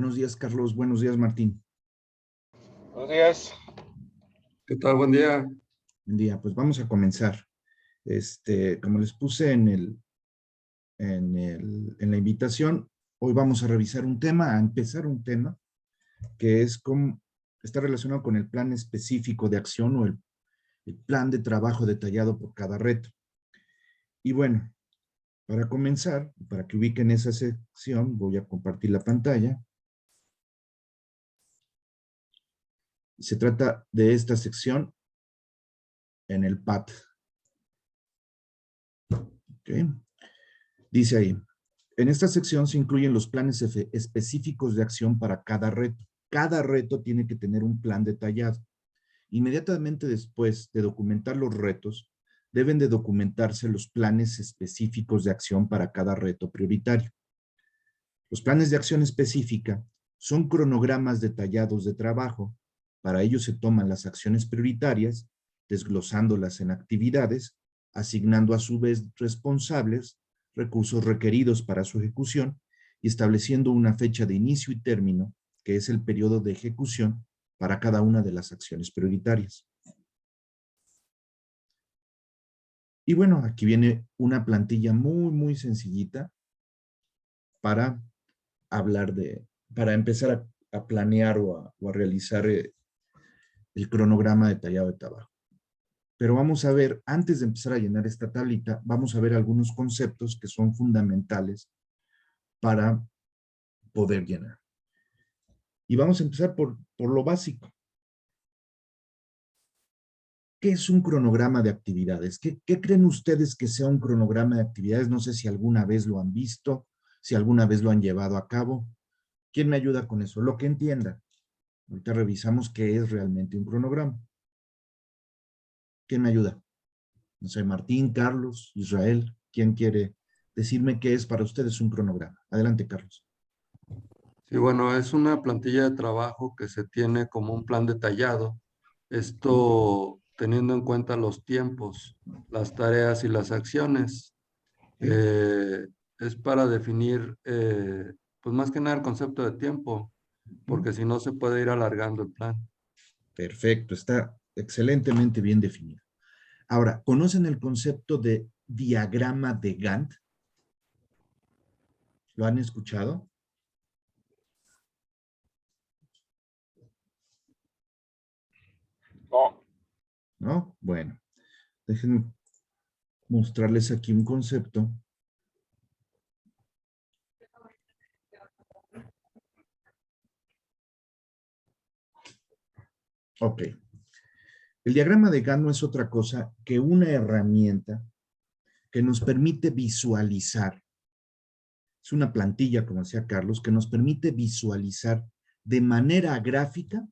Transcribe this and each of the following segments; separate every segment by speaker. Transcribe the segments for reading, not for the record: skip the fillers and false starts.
Speaker 1: Buenos días, Carlos. Buenos días, Martín.
Speaker 2: Buenos días.
Speaker 3: ¿Qué tal? Buen día.
Speaker 1: Buen día. Pues vamos a comenzar. Como les puse en la invitación, hoy vamos a revisar un tema, a empezar un tema que está relacionado con el plan específico de acción o el plan de trabajo detallado por cada reto. Y bueno, para comenzar, para que ubiquen esa sección, voy a compartir la pantalla. Se trata de esta sección en el PAT. ¿Okay? Dice ahí, en esta sección se incluyen los planes específicos de acción para cada reto. Cada reto tiene que tener un plan detallado. Inmediatamente después de documentar los retos, deben de documentarse los planes específicos de acción para cada reto prioritario. Los planes de acción específica son cronogramas detallados de trabajo. Para ello se toman las acciones prioritarias, desglosándolas en actividades, asignando a su vez responsables, recursos requeridos para su ejecución y estableciendo una fecha de inicio y término, que es el periodo de ejecución para cada una de las acciones prioritarias. Y bueno, aquí viene una plantilla muy sencillita para para empezar a planear o a realizar el cronograma detallado de trabajo. Pero vamos a ver, antes de empezar a llenar esta tablita, vamos a ver algunos conceptos que son fundamentales para poder llenar. Y vamos a empezar por lo básico. ¿Qué es un cronograma de actividades? ¿Qué creen ustedes que sea un cronograma de actividades? No sé si alguna vez lo han visto, si alguna vez lo han llevado a cabo. ¿Quién me ayuda con eso? Lo que entienda. Ahorita revisamos qué es realmente un cronograma. ¿Quién me ayuda? No sé, Martín, Carlos, Israel. ¿Quién quiere decirme qué es para ustedes un cronograma? Adelante, Carlos.
Speaker 3: Sí, bueno, es una plantilla de trabajo que se tiene como un plan detallado. Esto teniendo en cuenta los tiempos, las tareas y las acciones. Es para definir, pues más que nada el concepto de tiempo, porque si no se puede ir alargando el plan.
Speaker 1: Perfecto, está excelentemente bien definido. Ahora, ¿conocen el concepto de diagrama de Gantt? ¿Lo han escuchado?
Speaker 2: No.
Speaker 1: ¿No? Bueno, déjenme mostrarles aquí un concepto. Ok. El diagrama de Gantt no es otra cosa que una herramienta que nos permite visualizar. Es una plantilla, como decía Carlos, que nos permite visualizar de manera gráfica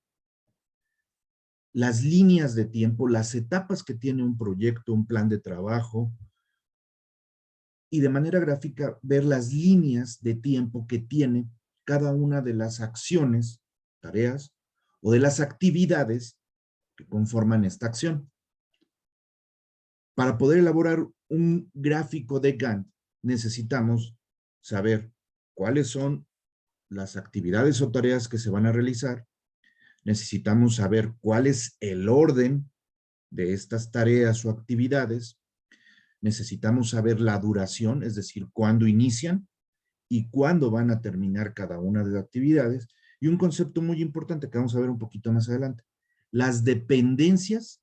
Speaker 1: las líneas de tiempo, las etapas que tiene un proyecto, un plan de trabajo, y de manera gráfica ver las líneas de tiempo que tiene cada una de las acciones, tareas, o de las actividades que conforman esta acción. Para poder elaborar un gráfico de Gantt, necesitamos saber cuáles son las actividades o tareas que se van a realizar. Necesitamos saber cuál es el orden de estas tareas o actividades. Necesitamos saber la duración, es decir, cuándo inician y cuándo van a terminar cada una de las actividades. Y un concepto muy importante que vamos a ver un poquito más adelante, las dependencias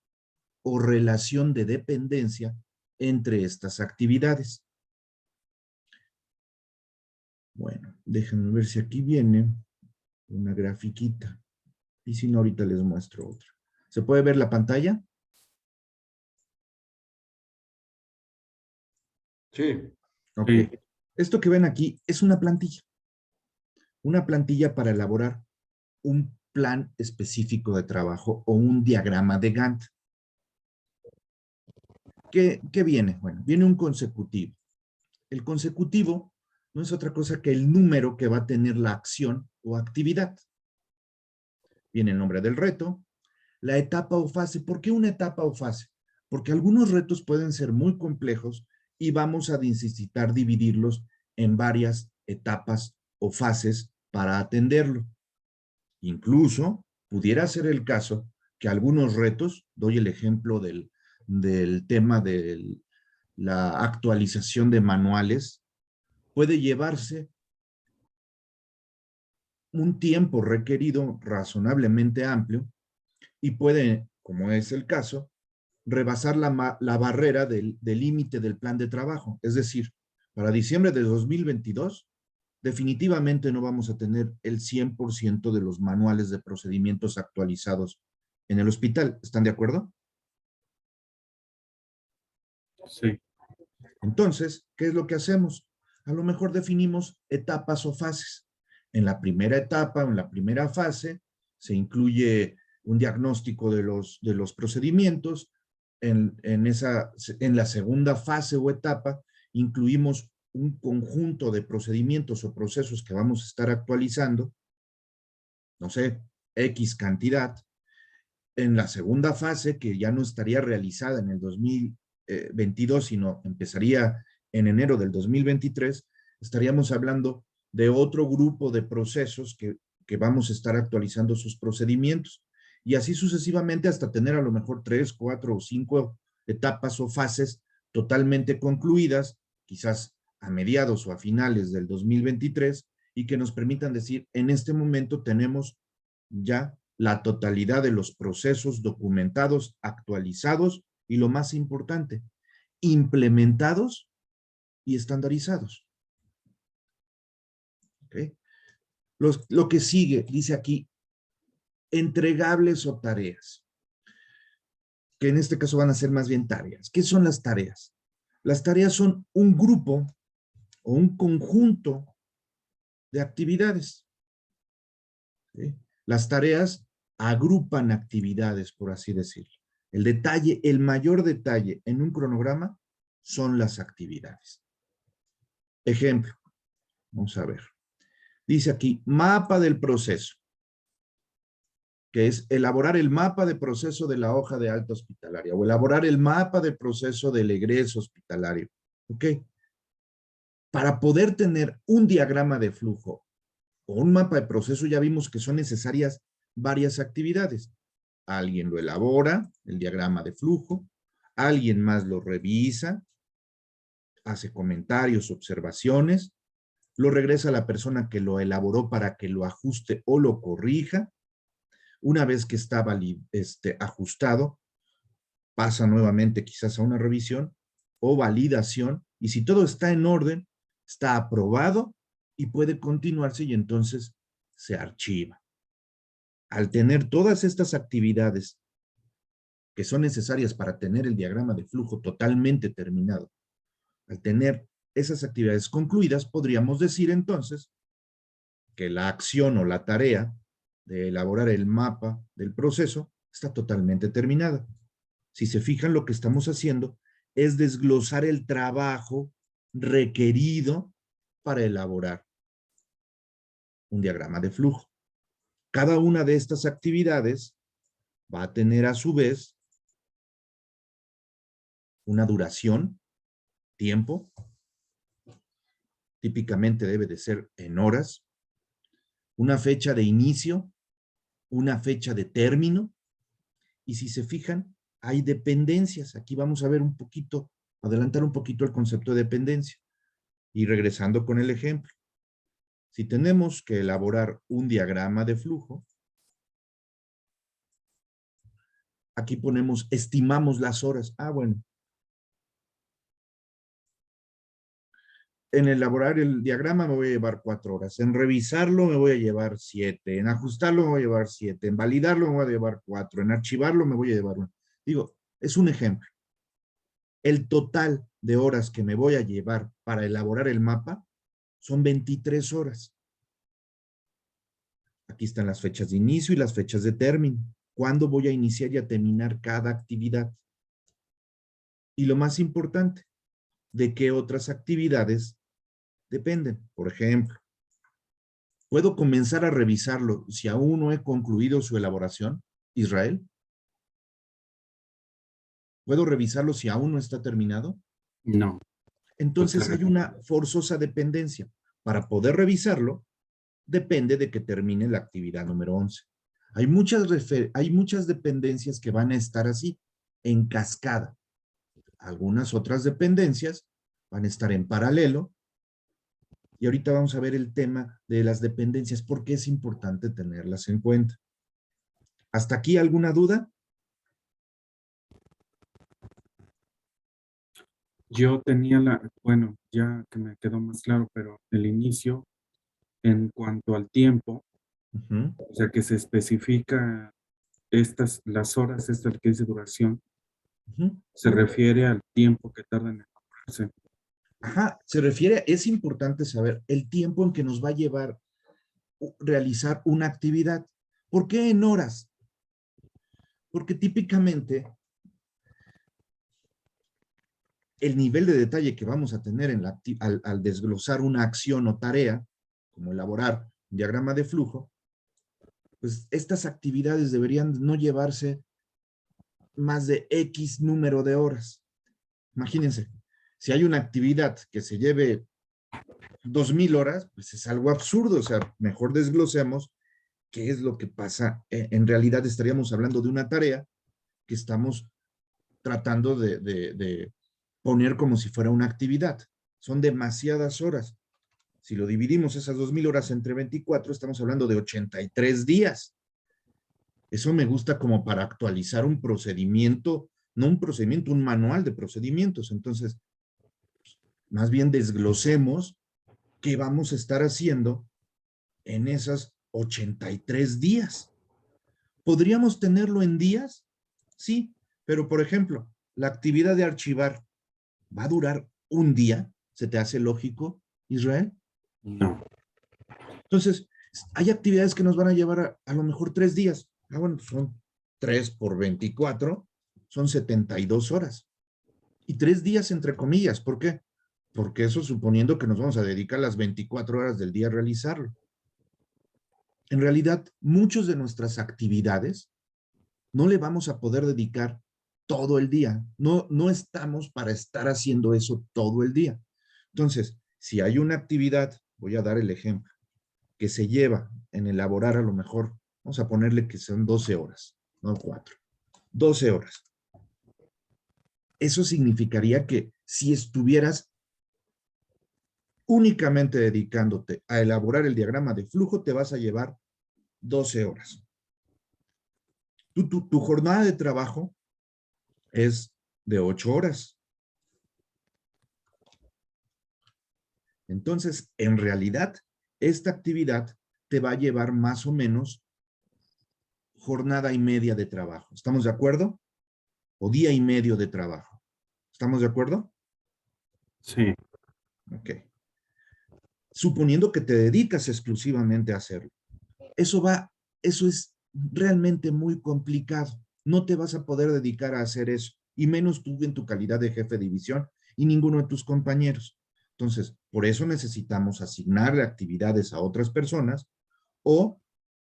Speaker 1: o relación de dependencia entre estas actividades. Bueno, déjenme ver si aquí viene una grafiquita. Y si no, ahorita les muestro otra. ¿Se puede ver la pantalla?
Speaker 3: Sí.
Speaker 1: Ok.
Speaker 3: Sí.
Speaker 1: Esto que ven aquí es una plantilla. Una plantilla para elaborar un plan específico de trabajo o un diagrama de Gantt. ¿Qué viene? Bueno, viene un consecutivo. El consecutivo no es otra cosa que el número que va a tener la acción o actividad. Viene el nombre del reto, la etapa o fase. ¿Por qué una etapa o fase? Porque algunos retos pueden ser muy complejos y vamos a necesitar dividirlos en varias etapas o fases para atenderlo. Incluso pudiera ser el caso que algunos retos, doy el ejemplo del tema de la actualización de manuales, puede llevarse un tiempo requerido razonablemente amplio y puede, como es el caso, rebasar la barrera del límite del plan de trabajo. Es decir, para diciembre de 2022, definitivamente no vamos a tener el 100% de los manuales de procedimientos actualizados en el hospital. ¿Están de acuerdo?
Speaker 4: Sí.
Speaker 1: Entonces, ¿qué es lo que hacemos? A lo mejor definimos etapas o fases. En la primera etapa, en la primera fase, se incluye un diagnóstico de los procedimientos. En la segunda fase o etapa, incluimos un conjunto de procedimientos o procesos que vamos a estar actualizando, no sé, X cantidad. En la segunda fase, que ya no estaría realizada en el 2022, sino empezaría en enero del 2023, estaríamos hablando de otro grupo de procesos que vamos a estar actualizando sus procedimientos. Y así sucesivamente hasta tener a lo mejor 3, 4 o 5 etapas o fases totalmente concluidas, quizás a mediados o a finales del 2023, y que nos permitan decir, en este momento tenemos ya la totalidad de los procesos documentados, actualizados y lo más importante, implementados y estandarizados. ¿Okay? Lo que sigue, dice aquí, entregables o tareas, que en este caso van a ser más bien tareas. ¿Qué son las tareas? Las tareas son un grupo o un conjunto de actividades. ¿Sí? Las tareas agrupan actividades, por así decirlo. El detalle, el mayor detalle en un cronograma son las actividades. Ejemplo, vamos a ver. Dice aquí, mapa del proceso, que es elaborar el mapa de proceso de la hoja de alta hospitalaria o elaborar el mapa de proceso del egreso hospitalario. ¿Ok? Para poder tener un diagrama de flujo o un mapa de proceso, ya vimos que son necesarias varias actividades. Alguien lo elabora, el diagrama de flujo, alguien más lo revisa, hace comentarios, observaciones, lo regresa a la persona que lo elaboró para que lo ajuste o lo corrija. Una vez que está ajustado, pasa nuevamente quizás a una revisión o validación, y si todo está en orden, está aprobado y puede continuarse y entonces se archiva. Al tener todas estas actividades que son necesarias para tener el diagrama de flujo totalmente terminado, al tener esas actividades concluidas, podríamos decir entonces que la acción o la tarea de elaborar el mapa del proceso está totalmente terminada. Si se fijan, lo que estamos haciendo es desglosar el trabajo requerido para elaborar un diagrama de flujo. Cada una de estas actividades va a tener a su vez una duración, tiempo, típicamente debe de ser en horas, una fecha de inicio, una fecha de término, y si se fijan, hay dependencias. Aquí vamos a ver un poquito, adelantar un poquito el concepto de dependencia. Y regresando con el ejemplo, si tenemos que elaborar un diagrama de flujo, aquí ponemos, estimamos las horas. Ah, bueno. En elaborar el diagrama me voy a llevar 4 horas. En revisarlo me voy a llevar 7. En ajustarlo me voy a llevar 7. En validarlo me voy a llevar 4. En archivarlo me voy a llevar 1. Digo, es un ejemplo. El total de horas que me voy a llevar para elaborar el mapa son 23 horas. Aquí están las fechas de inicio y las fechas de término. ¿Cuándo voy a iniciar y a terminar cada actividad? Y lo más importante, ¿de qué otras actividades dependen? Por ejemplo, ¿puedo comenzar a revisarlo si aún no he concluido su elaboración, Israel? ¿Puedo revisarlo si aún no está terminado?
Speaker 4: No.
Speaker 1: Entonces hay una forzosa dependencia. Para poder revisarlo, depende de que termine la actividad número 11. Hay muchas dependencias que van a estar así, en cascada. Algunas otras dependencias van a estar en paralelo. Y ahorita vamos a ver el tema de las dependencias, porque es importante tenerlas en cuenta. ¿Hasta aquí alguna duda?
Speaker 4: Yo tenía bueno, ya que me quedó más claro, pero el inicio, en cuanto al tiempo, o sea, que se especifica las horas, que dice duración, se refiere al tiempo que tarda en elaborarse.
Speaker 1: Ajá, es importante saber el tiempo en que nos va a llevar realizar una actividad. ¿Por qué en horas? Porque típicamente el nivel de detalle que vamos a tener al desglosar una acción o tarea, como elaborar un diagrama de flujo, pues estas actividades deberían no llevarse más de X número de horas. Imagínense, si hay una actividad que se lleve 2000 horas, pues es algo absurdo. O sea, mejor desglosemos qué es lo que pasa. En realidad estaríamos hablando de una tarea que estamos tratando de poner como si fuera una actividad. Son demasiadas horas. Si lo dividimos esas 2000 horas entre 24, estamos hablando de 83 días. Eso me gusta como para actualizar un procedimiento, no un procedimiento, un manual de procedimientos. Entonces, más bien desglosemos qué vamos a estar haciendo en esas 83 días. ¿Podríamos tenerlo en días? Sí, pero por ejemplo, la actividad de archivar va a durar un día. ¿Se te hace lógico, Israel?
Speaker 4: No.
Speaker 1: Entonces, hay actividades que nos van a llevar a lo mejor 3 días. Bueno, son 3 por 24, son 72 horas. Y 3 días entre comillas. ¿Por qué? Porque eso suponiendo que nos vamos a dedicar las 24 horas del día a realizarlo. En realidad, muchas de nuestras actividades no le vamos a poder dedicar todo el día. No estamos para estar haciendo eso todo el día. Entonces, si hay una actividad, voy a dar el ejemplo, que se lleva en elaborar a lo mejor, vamos a ponerle que son 12 horas, no 4, 12 horas. Eso significaría que si estuvieras únicamente dedicándote a elaborar el diagrama de flujo, te vas a llevar 12 horas. Tu jornada de trabajo es de 8 horas. Entonces, en realidad, esta actividad te va a llevar más o menos jornada y media de trabajo. ¿Estamos de acuerdo? O día y medio de trabajo. ¿Estamos de acuerdo?
Speaker 4: Sí.
Speaker 1: Ok. Suponiendo que te dedicas exclusivamente a hacerlo. Eso es realmente muy complicado. No te vas a poder dedicar a hacer eso, y menos tú en tu calidad de jefe de división y ninguno de tus compañeros. Entonces, por eso necesitamos asignarle actividades a otras personas o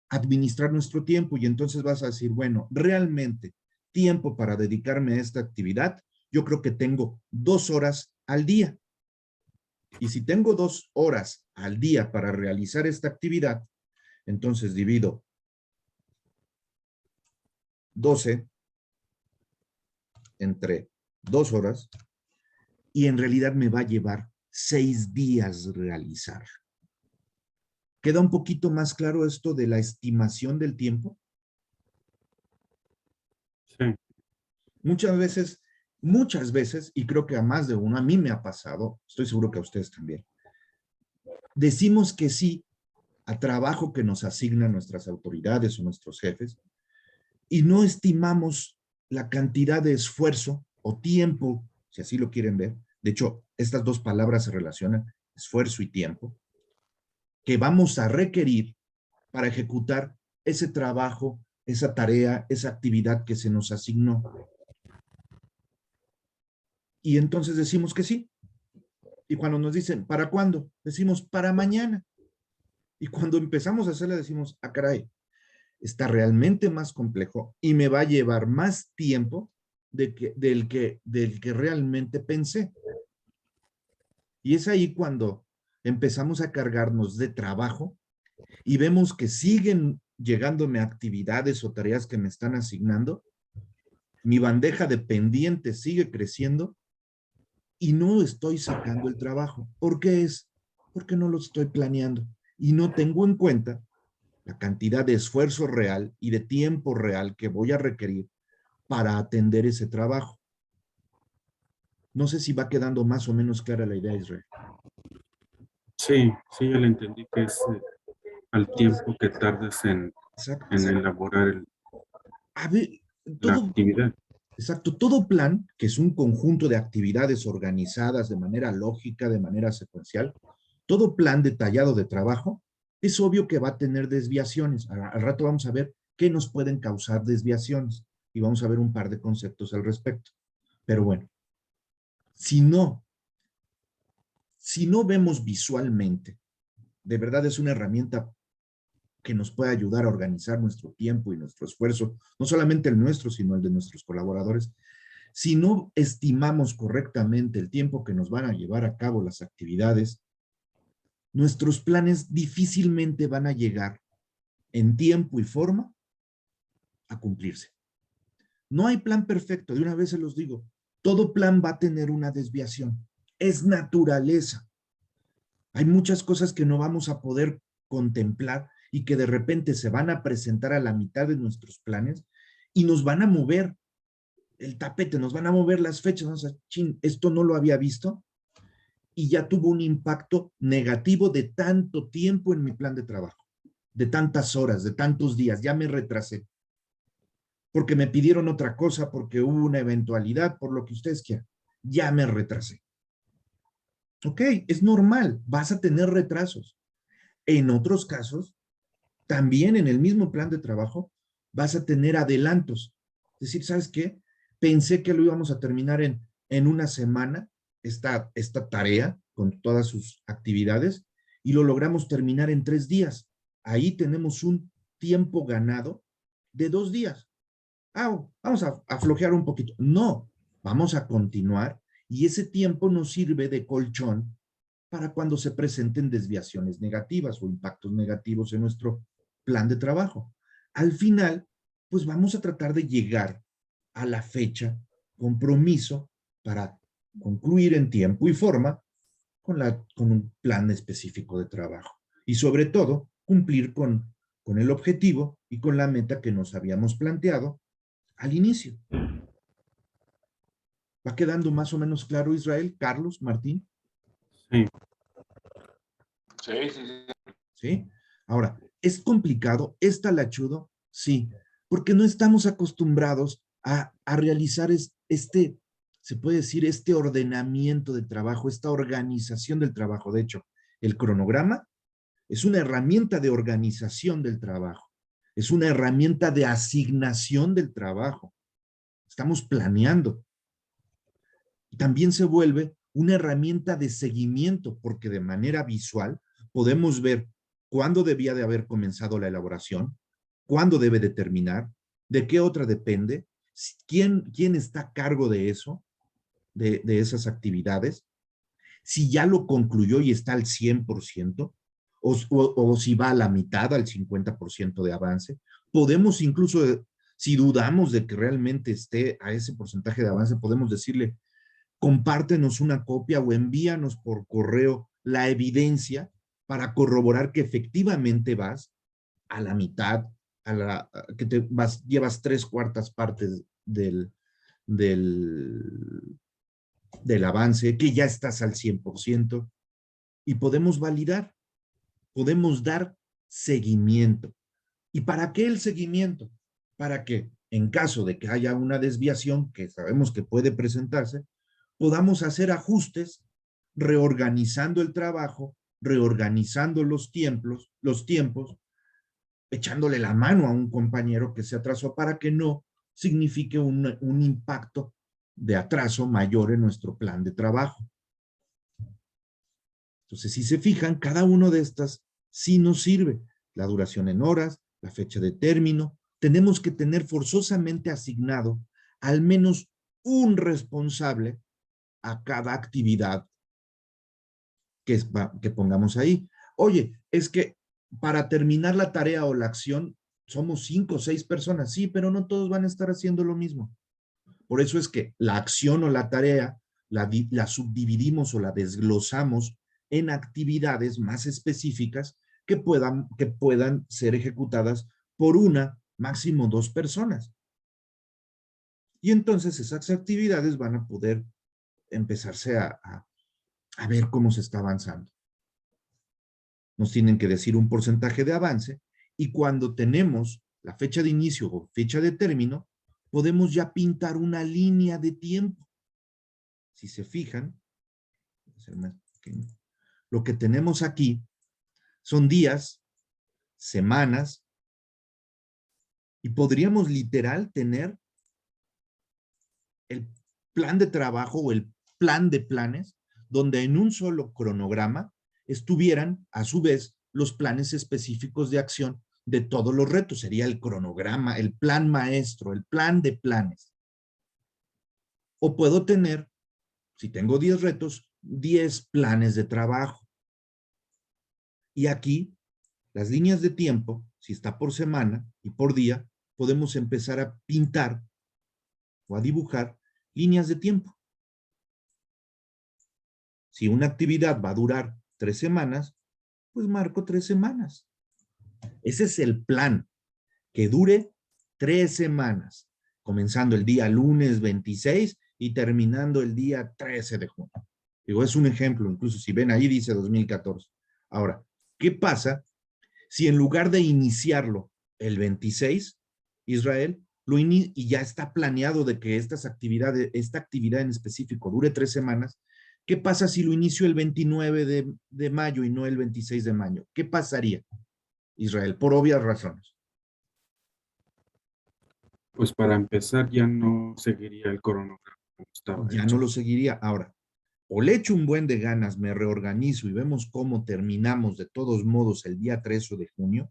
Speaker 1: administrar nuestro tiempo, y entonces vas a decir, bueno, realmente tiempo para dedicarme a esta actividad, yo creo que tengo 2 horas al día. Y si tengo 2 horas al día para realizar esta actividad, entonces divido 12 entre 2 horas y en realidad me va a llevar 6 días realizar. ¿Queda un poquito más claro esto de la estimación del tiempo?
Speaker 4: Sí.
Speaker 1: Muchas veces, y creo que a más de uno, a mí me ha pasado, estoy seguro que a ustedes también, decimos que sí a trabajo que nos asignan nuestras autoridades o nuestros jefes y no estimamos la cantidad de esfuerzo o tiempo, si así lo quieren ver. De hecho, estas dos palabras se relacionan, esfuerzo y tiempo, que vamos a requerir para ejecutar ese trabajo, esa tarea, esa actividad que se nos asignó. Y entonces decimos que sí. Y cuando nos dicen, ¿para cuándo? Decimos, para mañana. Y cuando empezamos a hacerla decimos, ah, caray, está realmente más complejo y me va a llevar más tiempo del que realmente pensé. Y es ahí cuando empezamos a cargarnos de trabajo y vemos que siguen llegándome actividades o tareas que me están asignando, mi bandeja de pendientes sigue creciendo y no estoy sacando el trabajo. ¿Por qué es? Porque no lo estoy planeando y no tengo en cuenta la cantidad de esfuerzo real y de tiempo real que voy a requerir para atender ese trabajo. No sé si va quedando más o menos clara la idea, Israel.
Speaker 4: Sí, sí, ya le entendí que es al tiempo que tardas en
Speaker 1: Exacto.
Speaker 4: elaborar
Speaker 1: A ver,
Speaker 4: la
Speaker 1: todo,
Speaker 4: actividad.
Speaker 1: exacto, todo plan, que es un conjunto de actividades organizadas de manera lógica, de manera secuencial, todo plan detallado de trabajo, es obvio que va a tener desviaciones. Al rato vamos a ver qué nos pueden causar desviaciones y vamos a ver un par de conceptos al respecto. Pero bueno, si no vemos visualmente, de verdad es una herramienta que nos puede ayudar a organizar nuestro tiempo y nuestro esfuerzo, no solamente el nuestro, sino el de nuestros colaboradores. Si no estimamos correctamente el tiempo que nos van a llevar a cabo las actividades, nuestros planes difícilmente van a llegar en tiempo y forma a cumplirse. No hay plan perfecto, de una vez se los digo, todo plan va a tener una desviación, es naturaleza. Hay muchas cosas que no vamos a poder contemplar y que de repente se van a presentar a la mitad de nuestros planes y nos van a mover el tapete, nos van a mover las fechas, vamos a, chin, esto no lo había visto y ya tuvo un impacto negativo de tanto tiempo en mi plan de trabajo, de tantas horas, de tantos días, ya me retrasé, porque me pidieron otra cosa, porque hubo una eventualidad, por lo que ustedes quieran, ya me retrasé. Ok, es normal, vas a tener retrasos. En otros casos, también en el mismo plan de trabajo, vas a tener adelantos. Es decir, ¿sabes qué? Pensé que lo íbamos a terminar en una semana, esta tarea, con todas sus actividades, y lo logramos terminar en 3 días. Ahí tenemos un tiempo ganado de 2 días. Vamos a flojear un poquito. No, vamos a continuar y ese tiempo nos sirve de colchón para cuando se presenten desviaciones negativas o impactos negativos en nuestro plan de trabajo. Al final, pues vamos a tratar de llegar a la fecha, compromiso para concluir en tiempo y forma con un plan específico de trabajo. Y sobre todo, cumplir con el objetivo y con la meta que nos habíamos planteado al inicio. ¿Va quedando más o menos claro, Israel? Carlos, Martín.
Speaker 4: Sí.
Speaker 2: Sí, sí, sí.
Speaker 1: ¿Sí? Ahora, ¿es complicado? ¿Es talachudo? Sí, porque no estamos acostumbrados a realizar se puede decir, este ordenamiento de trabajo, esta organización del trabajo. De hecho, el cronograma es una herramienta de organización del trabajo, es una herramienta de asignación del trabajo. Estamos planeando. También se vuelve una herramienta de seguimiento, porque de manera visual podemos ver cuándo debía de haber comenzado la elaboración, cuándo debe de terminar, de qué otra depende, quién está a cargo de eso, de esas actividades, si ya lo concluyó y está al 100%, o si va a la mitad, al 50% de avance. Podemos incluso, si dudamos de que realmente esté a ese porcentaje de avance, podemos decirle, compártenos una copia o envíanos por correo la evidencia para corroborar que efectivamente vas a la mitad, que llevas 3/4 partes del avance, que ya estás al 100% y podemos validar, podemos dar seguimiento. ¿Y para qué el seguimiento? Para que en caso de que haya una desviación que sabemos que puede presentarse, podamos hacer ajustes reorganizando el trabajo, reorganizando los tiempos, echándole la mano a un compañero que se atrasó para que no signifique un impacto de atraso mayor en nuestro plan de trabajo. Entonces, si se fijan, cada uno de estas sí nos sirve. La duración en horas, la fecha de término. Tenemos que tener forzosamente asignado al menos un responsable a cada actividad que pongamos ahí. Oye, es que para terminar la tarea o la acción, somos 5 o 6 personas, sí, pero no todos van a estar haciendo lo mismo. Por eso es que la acción o la tarea la subdividimos o la desglosamos en actividades más específicas que puedan ser ejecutadas por una, máximo 2 personas. Y entonces esas actividades van a poder empezarse a ver cómo se está avanzando. Nos tienen que decir un porcentaje de avance y cuando tenemos la fecha de inicio o fecha de término, podemos ya pintar una línea de tiempo. Si se fijan, voy a hacer más pequeño, lo que tenemos aquí son días, semanas, y podríamos literal tener el plan de trabajo o el plan de planes, donde en un solo cronograma estuvieran, a su vez, los planes específicos de acción de todos los retos. Sería el cronograma, el plan maestro, el plan de planes. O puedo tener, si tengo 10 retos, 10 planes de trabajo. Y aquí, las líneas de tiempo, si está por semana y por día, podemos empezar a pintar o a dibujar líneas de tiempo. Si una actividad va a durar 3 semanas, pues marco 3 semanas. Ese es el plan, que dure 3 semanas, comenzando el día lunes 26 y terminando el día 13 de junio. Digo, es un ejemplo, incluso si ven ahí dice 2014. Ahora, ¿qué pasa si en lugar de iniciarlo el 26, Israel, y ya está planeado de que esta actividad en específico dure 3 semanas, ¿qué pasa si lo inicio el 29 de mayo y no el 26 de mayo? ¿Qué pasaría, Israel? Por obvias razones.
Speaker 4: Pues para empezar ya no seguiría el cronograma como estaba
Speaker 1: Ya
Speaker 4: hecho.
Speaker 1: no lo seguiría. Ahora, o le echo un buen de ganas, me reorganizo y vemos cómo terminamos de todos modos el día 13 de junio.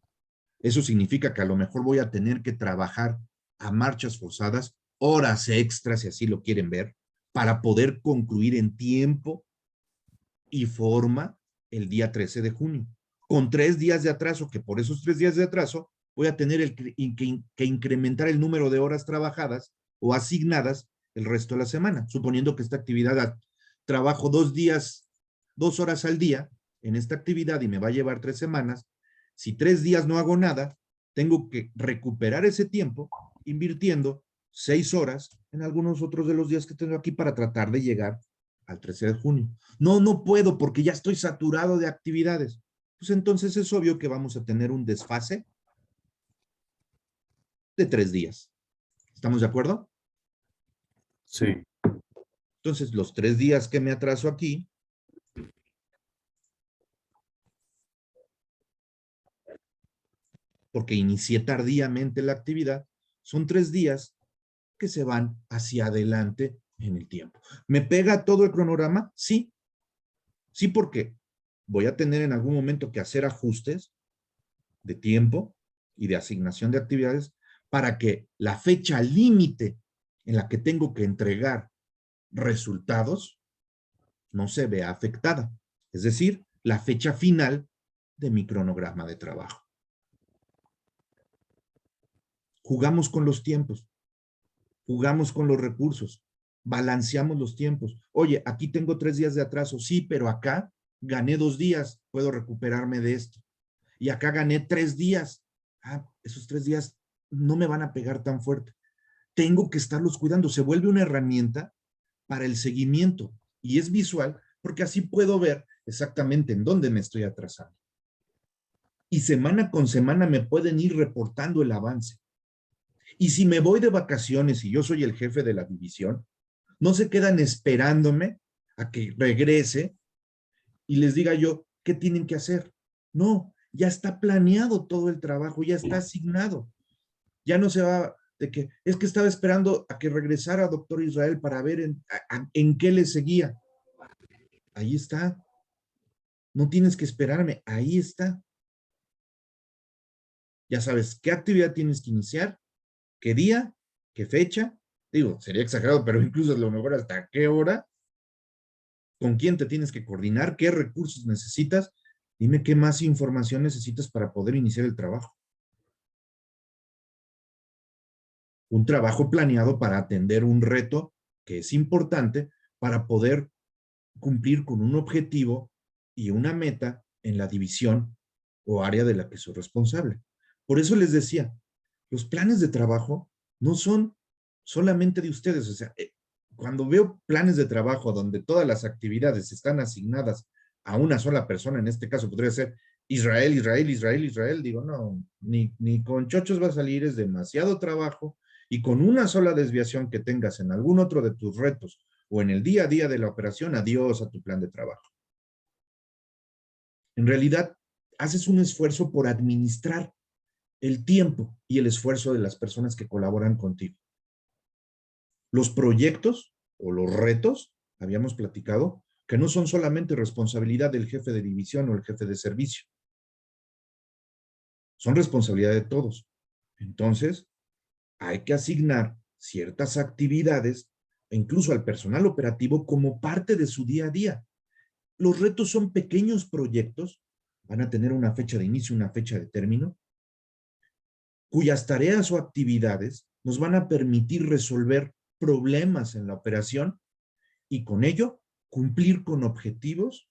Speaker 1: Eso significa que a lo mejor voy a tener que trabajar a marchas forzadas, horas extras, si así lo quieren ver, para poder concluir en tiempo y forma el día 13 de junio. Con 3 días de atraso, que por esos 3 días de atraso voy a tener que incrementar el número de horas trabajadas o asignadas el resto de la semana, suponiendo que esta actividad trabajo 2 días, 2 horas al día en esta actividad y me va a llevar 3 semanas. Si 3 días no hago nada, tengo que recuperar ese tiempo invirtiendo 6 horas en algunos otros de los días que tengo aquí para tratar de llegar al 13 de junio. No puedo porque ya estoy saturado de actividades. Pues entonces es obvio que vamos a tener un desfase de 3 días. ¿Estamos de acuerdo?
Speaker 4: Sí.
Speaker 1: Entonces, los 3 días que me atraso aquí, porque inicié tardíamente la actividad, son 3 días que se van hacia adelante en el tiempo. ¿Me pega todo el cronograma? Sí. Sí, porque voy a tener en algún momento que hacer ajustes de tiempo y de asignación de actividades para que la fecha límite en la que tengo que entregar resultados no se vea afectada. Es decir, la fecha final de mi cronograma de trabajo. Jugamos con los tiempos, jugamos con los recursos, balanceamos los tiempos. Oye, aquí tengo 3 días de atraso, sí, pero acá gané 2 días, puedo recuperarme de esto. Y acá gané 3 días. Esos 3 días no me van a pegar tan fuerte. Tengo que estarlos cuidando. Se vuelve una herramienta para el seguimiento y es visual porque así puedo ver exactamente en dónde me estoy atrasando. Y semana con semana me pueden ir reportando el avance. Y si me voy de vacaciones y yo soy el jefe de la división, no se quedan esperándome a que regrese y les diga yo qué tienen que hacer. No, ya está planeado todo el trabajo, ya está asignado. Ya no se va de que, es que estaba esperando a que regresara doctor Israel para ver en qué le seguía. Ahí está. No tienes que esperarme, ahí está. Ya sabes qué actividad tienes que iniciar, qué día, qué fecha. Digo, sería exagerado, pero incluso a lo mejor hasta qué hora, con quién te tienes que coordinar, qué recursos necesitas, Dime qué más información necesitas para poder iniciar el trabajo. Un trabajo planeado para atender un reto que es importante para poder cumplir con un objetivo y una meta en la división o área de la que soy responsable. Por eso les decía, los planes de trabajo no son solamente de ustedes. O sea, cuando veo planes de trabajo donde todas las actividades están asignadas a una sola persona, en este caso podría ser Israel, Israel, Israel, Israel, digo, no, ni con chochos va a salir, es demasiado trabajo, y con una sola desviación que tengas en algún otro de tus retos o en el día a día de la operación, adiós a tu plan de trabajo. En realidad, haces un esfuerzo por administrar el tiempo y el esfuerzo de las personas que colaboran contigo. Los proyectos o los retos, habíamos platicado, que no son solamente responsabilidad del jefe de división o el jefe de servicio. Son responsabilidad de todos. Entonces, hay que asignar ciertas actividades, e incluso al personal operativo, como parte de su día a día. Los retos son pequeños proyectos, van a tener una fecha de inicio, una fecha de término, cuyas tareas o actividades nos van a permitir resolver problemas en la operación y con ello cumplir con objetivos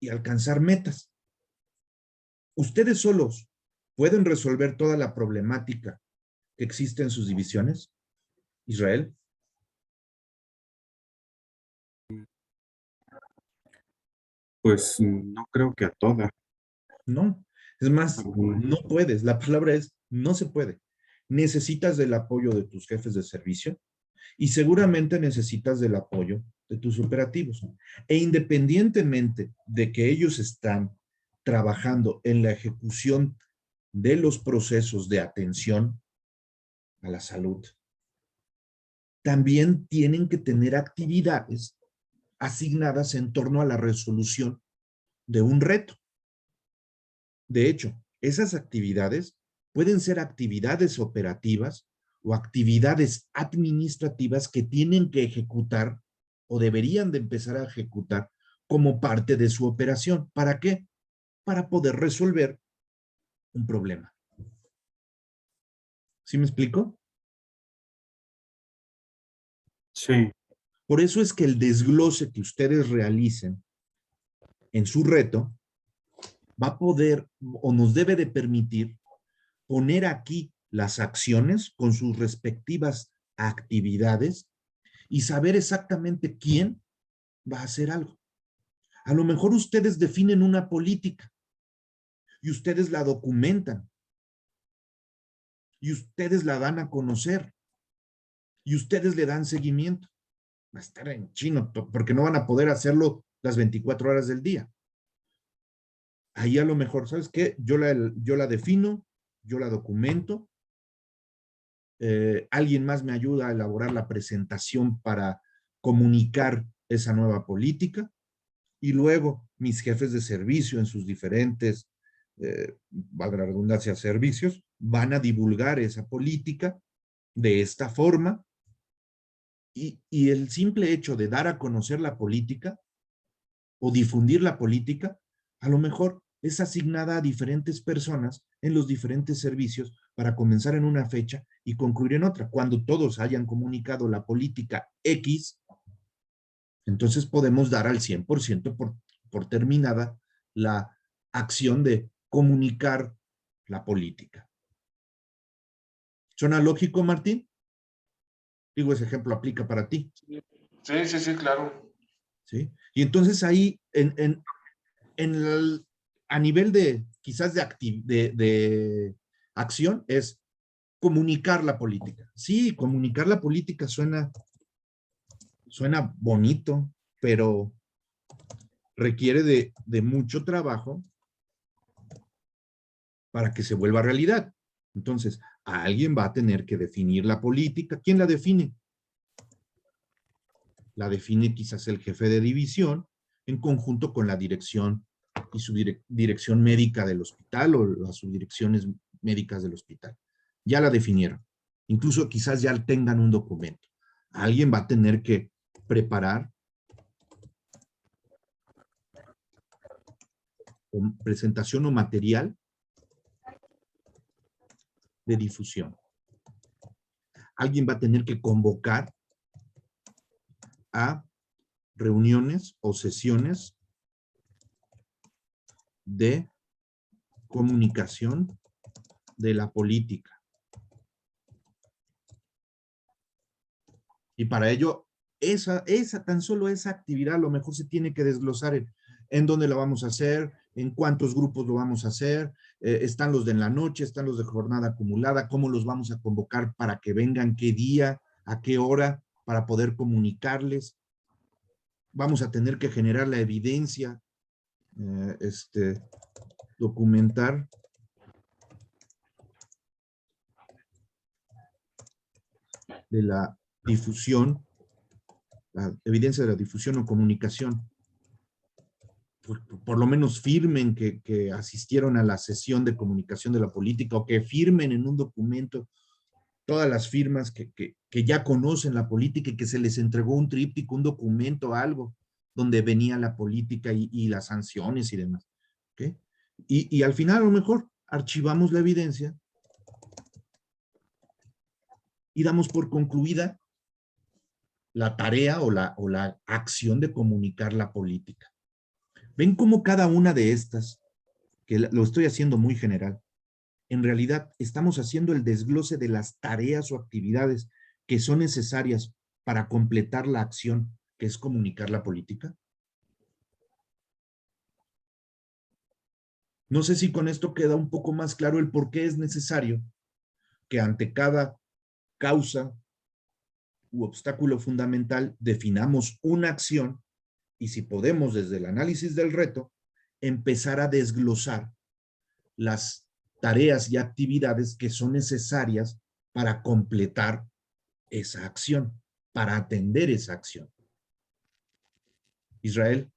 Speaker 1: y alcanzar metas. ¿Ustedes solos pueden resolver toda la problemática que existe en sus divisiones, Israel?
Speaker 4: Pues no creo que a todas.
Speaker 1: No. Es más, no puedes. La palabra es no se puede. Necesitas del apoyo de tus jefes de servicio y seguramente necesitas del apoyo de tus operativos. E independientemente de que ellos están trabajando en la ejecución de los procesos de atención a la salud, también tienen que tener actividades asignadas en torno a la resolución de un reto. De hecho, esas actividades pueden ser actividades operativas o actividades administrativas que tienen que ejecutar o deberían de empezar a ejecutar como parte de su operación. ¿Para qué? Para poder resolver un problema. ¿Sí me explico?
Speaker 4: Sí.
Speaker 1: Por eso es que el desglose que ustedes realicen en su reto va a poder o nos debe de permitir poner aquí las acciones con sus respectivas actividades y saber exactamente quién va a hacer algo. A lo mejor ustedes definen una política y ustedes la documentan y ustedes la dan a conocer y ustedes le dan seguimiento. Va a estar en chino porque no van a poder hacerlo las 24 horas del día. Ahí a lo mejor, ¿sabes qué? Yo la defino, yo la documento, alguien más me ayuda a elaborar la presentación para comunicar esa nueva política y luego mis jefes de servicio en sus diferentes, valga la redundancia, servicios, van a divulgar esa política de esta forma y el simple hecho de dar a conocer la política o difundir la política, a lo mejor es asignada a diferentes personas en los diferentes servicios para comenzar en una fecha y concluir en otra. Cuando todos hayan comunicado la política X, entonces podemos dar al 100% por terminada la acción de comunicar la política. ¿Suena lógico, Martín? Digo, ese ejemplo aplica para ti.
Speaker 2: Sí, claro.
Speaker 1: ¿Sí? Y entonces ahí, a nivel de, quizás de acción, es comunicar la política. Sí, comunicar la política suena bonito, pero requiere de mucho trabajo para que se vuelva realidad. Entonces, alguien va a tener que definir la política. ¿Quién la define? La define quizás el jefe de división en conjunto con la dirección y su dirección médica del hospital o las subdirecciones médicas del hospital. Ya la definieron. Incluso quizás ya tengan un documento. Alguien va a tener que preparar presentación o material de difusión. Alguien va a tener que convocar a reuniones o sesiones de comunicación de la política. Y para ello, tan solo esa actividad a lo mejor se tiene que desglosar en dónde la vamos a hacer, en cuántos grupos lo vamos a hacer, están los de en la noche, están los de jornada acumulada, cómo los vamos a convocar para que vengan, qué día, a qué hora, para poder comunicarles. Vamos a tener que generar la evidencia, documentar de la difusión, la evidencia de la difusión o comunicación. Por lo menos firmen que asistieron a la sesión de comunicación de la política, o que firmen en un documento todas las firmas que ya conocen la política y que se les entregó un tríptico, un documento, algo, donde venía la política y las sanciones y demás. ¿Okay? Y al final a lo mejor archivamos la evidencia y damos por concluida la tarea o la acción de comunicar la política. ¿Ven cómo cada una de estas, que lo estoy haciendo muy general, en realidad estamos haciendo el desglose de las tareas o actividades que son necesarias para completar la acción que es comunicar la política? No sé si con esto queda un poco más claro el por qué es necesario que ante cada causa u obstáculo fundamental definamos una acción y, si podemos, desde el análisis del reto, empezar a desglosar las tareas y actividades que son necesarias para completar esa acción, para atender esa acción. Israel.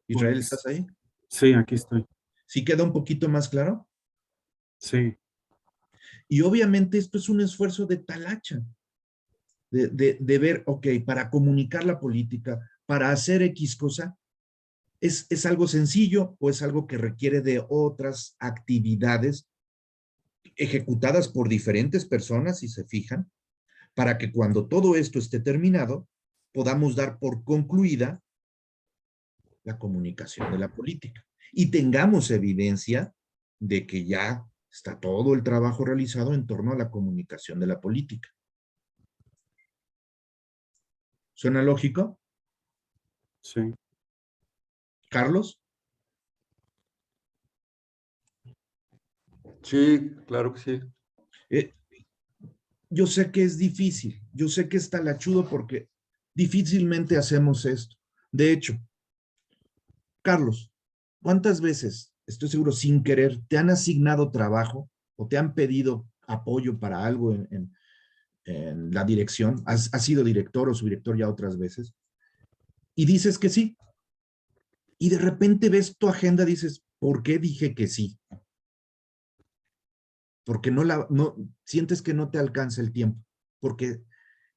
Speaker 1: Israel,
Speaker 4: Pues,
Speaker 1: ¿estás ahí?
Speaker 4: Sí, aquí estoy.
Speaker 1: ¿Sí queda un poquito más claro?
Speaker 4: Sí.
Speaker 1: Y obviamente esto es un esfuerzo de talacha, de ver, ok, para comunicar la política, para hacer X cosa, ¿es algo sencillo o es algo que requiere de otras actividades ejecutadas por diferentes personas, si se fijan, para que cuando todo esto esté terminado, podamos dar por concluida la comunicación de la política y tengamos evidencia de que ya está todo el trabajo realizado en torno a la comunicación de la política? ¿Suena lógico?
Speaker 4: Sí.
Speaker 1: ¿Carlos?
Speaker 3: Sí, claro que sí.
Speaker 1: Yo sé que es difícil, yo sé que es talachudo porque difícilmente hacemos esto. De hecho, Carlos, ¿cuántas veces, estoy seguro sin querer, te han asignado trabajo o te han pedido apoyo para algo en la dirección? ¿Has sido director o subdirector ya otras veces? Y dices que sí. Y de repente ves tu agenda y dices, ¿por qué dije que sí? Porque no sientes que no te alcanza el tiempo, porque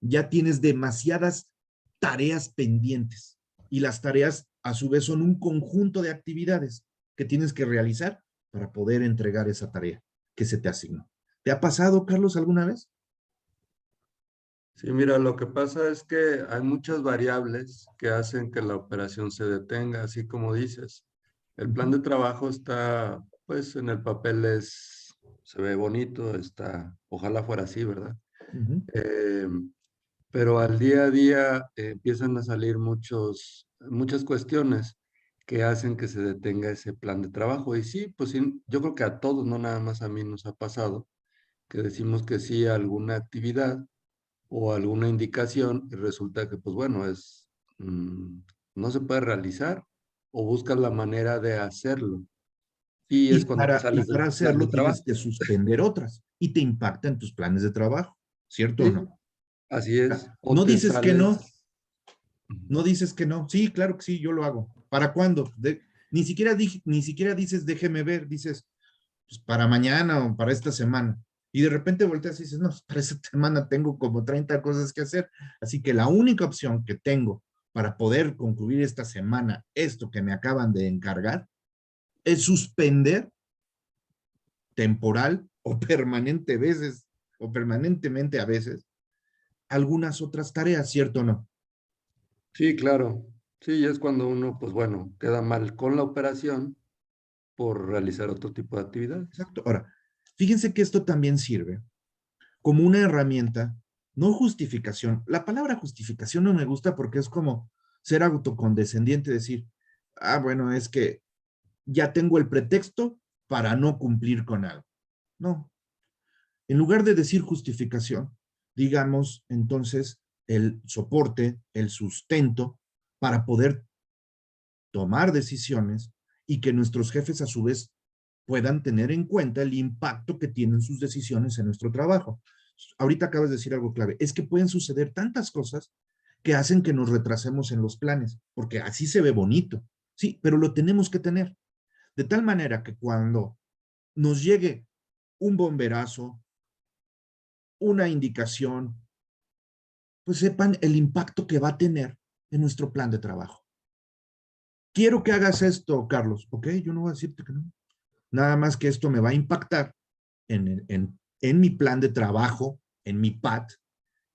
Speaker 1: ya tienes demasiadas tareas pendientes y las tareas a su vez son un conjunto de actividades que tienes que realizar para poder entregar esa tarea que se te asignó. ¿Te ha pasado, Carlos, alguna vez?
Speaker 3: Sí, mira, lo que pasa es que hay muchas variables que hacen que la operación se detenga, así como dices. El plan de trabajo está, pues en el papel se ve bonito, ojalá fuera así, ¿verdad?
Speaker 1: Uh-huh.
Speaker 3: Pero al día a día empiezan a salir muchas cuestiones que hacen que se detenga ese plan de trabajo. Y sí, pues sí, yo creo que a todos, no nada más a mí, nos ha pasado que decimos que sí a alguna actividad o alguna indicación y resulta que, pues bueno, no se puede realizar o buscas la manera de hacerlo. Y es cuando te
Speaker 1: Y
Speaker 3: sales del
Speaker 1: para
Speaker 3: plan de
Speaker 1: hacerlo
Speaker 3: trabajo.
Speaker 1: tienes que suspender otras y te impacta en tus planes de trabajo, ¿cierto o
Speaker 3: Sí,
Speaker 1: no?
Speaker 3: así es. O
Speaker 1: No
Speaker 3: te
Speaker 1: dices que no,
Speaker 3: sales.
Speaker 1: no dices que no. Sí, claro que sí, yo lo hago. ¿Para cuándo? Ni siquiera dices déjeme ver, dices pues para mañana o para esta semana. Y de repente volteas y dices, no, para esta semana tengo como 30 cosas que hacer. Así que la única opción que tengo para poder concluir esta semana esto que me acaban de encargar es suspender temporal o permanentemente a veces algunas otras tareas, ¿cierto o no?
Speaker 3: Sí, claro. Sí, es cuando uno, pues bueno, queda mal con la operación por realizar otro tipo de actividades.
Speaker 1: Exacto. Ahora, fíjense que esto también sirve como una herramienta, no justificación. La palabra justificación no me gusta porque es como ser autocondescendiente, decir, ah, bueno, es que ya tengo el pretexto para no cumplir con algo. No. En lugar de decir justificación, digamos entonces el soporte, el sustento para poder tomar decisiones y que nuestros jefes a su vez puedan tener en cuenta el impacto que tienen sus decisiones en nuestro trabajo. Ahorita acabas de decir algo clave, es que pueden suceder tantas cosas que hacen que nos retrasemos en los planes, porque así se ve bonito, sí, pero lo tenemos que tener, de tal manera que cuando nos llegue un bomberazo, una indicación, pues sepan el impacto que va a tener en nuestro plan de trabajo. Quiero que hagas esto, Carlos, ¿ok? Yo no voy a decirte que no. Nada más que esto me va a impactar en mi plan de trabajo, en mi PAT,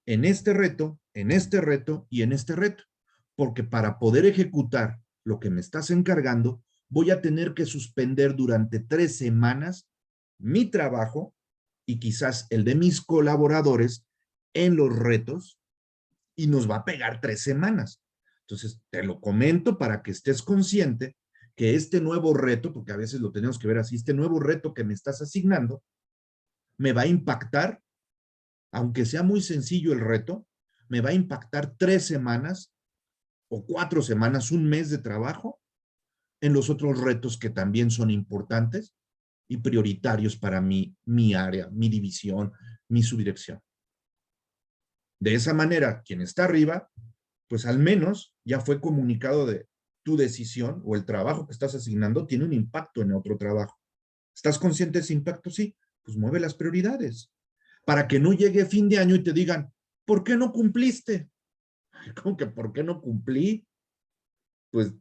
Speaker 1: en este reto, en este reto y en este reto. Porque para poder ejecutar lo que me estás encargando, voy a tener que suspender durante 3 semanas mi trabajo y quizás el de mis colaboradores en los retos y nos va a pegar 3 semanas. Entonces, te lo comento para que estés consciente que este nuevo reto, porque a veces lo tenemos que ver así, este nuevo reto que me estás asignando, me va a impactar, aunque sea muy sencillo el reto, me va a impactar 3 semanas o 4 semanas, un mes de trabajo en los otros retos que también son importantes y prioritarios para mi área, mi división, mi subdirección. De esa manera, quien está arriba, pues al menos ya fue comunicado de tu decisión o el trabajo que estás asignando tiene un impacto en otro trabajo. ¿Estás consciente de ese impacto? Sí, pues mueve las prioridades para que no llegue fin de año y te digan, ¿por qué no cumpliste? ¿Cómo que por qué no cumplí? Pues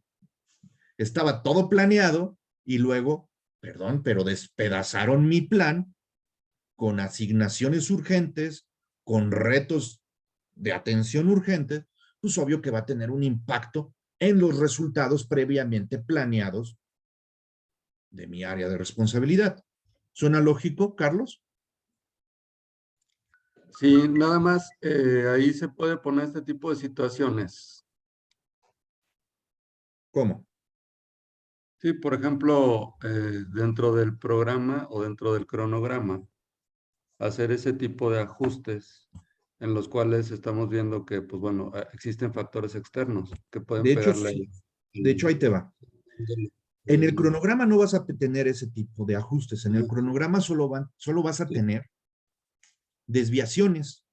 Speaker 1: estaba todo planeado y luego, perdón, pero despedazaron mi plan con asignaciones urgentes, con retos de atención urgente, pues obvio que va a tener un impacto en los resultados previamente planeados de mi área de responsabilidad. ¿Suena lógico, Carlos?
Speaker 3: Sí, nada más ahí se puede poner este tipo de situaciones.
Speaker 1: ¿Cómo?
Speaker 3: Sí, por ejemplo, dentro del programa o dentro del cronograma, hacer ese tipo de ajustes en los cuales estamos viendo que, pues bueno, existen factores externos que pueden
Speaker 1: De hecho,
Speaker 3: pegarle
Speaker 1: sí. De hecho, ahí te va. En el cronograma no vas a tener ese tipo de ajustes. En el cronograma solo vas a tener desviaciones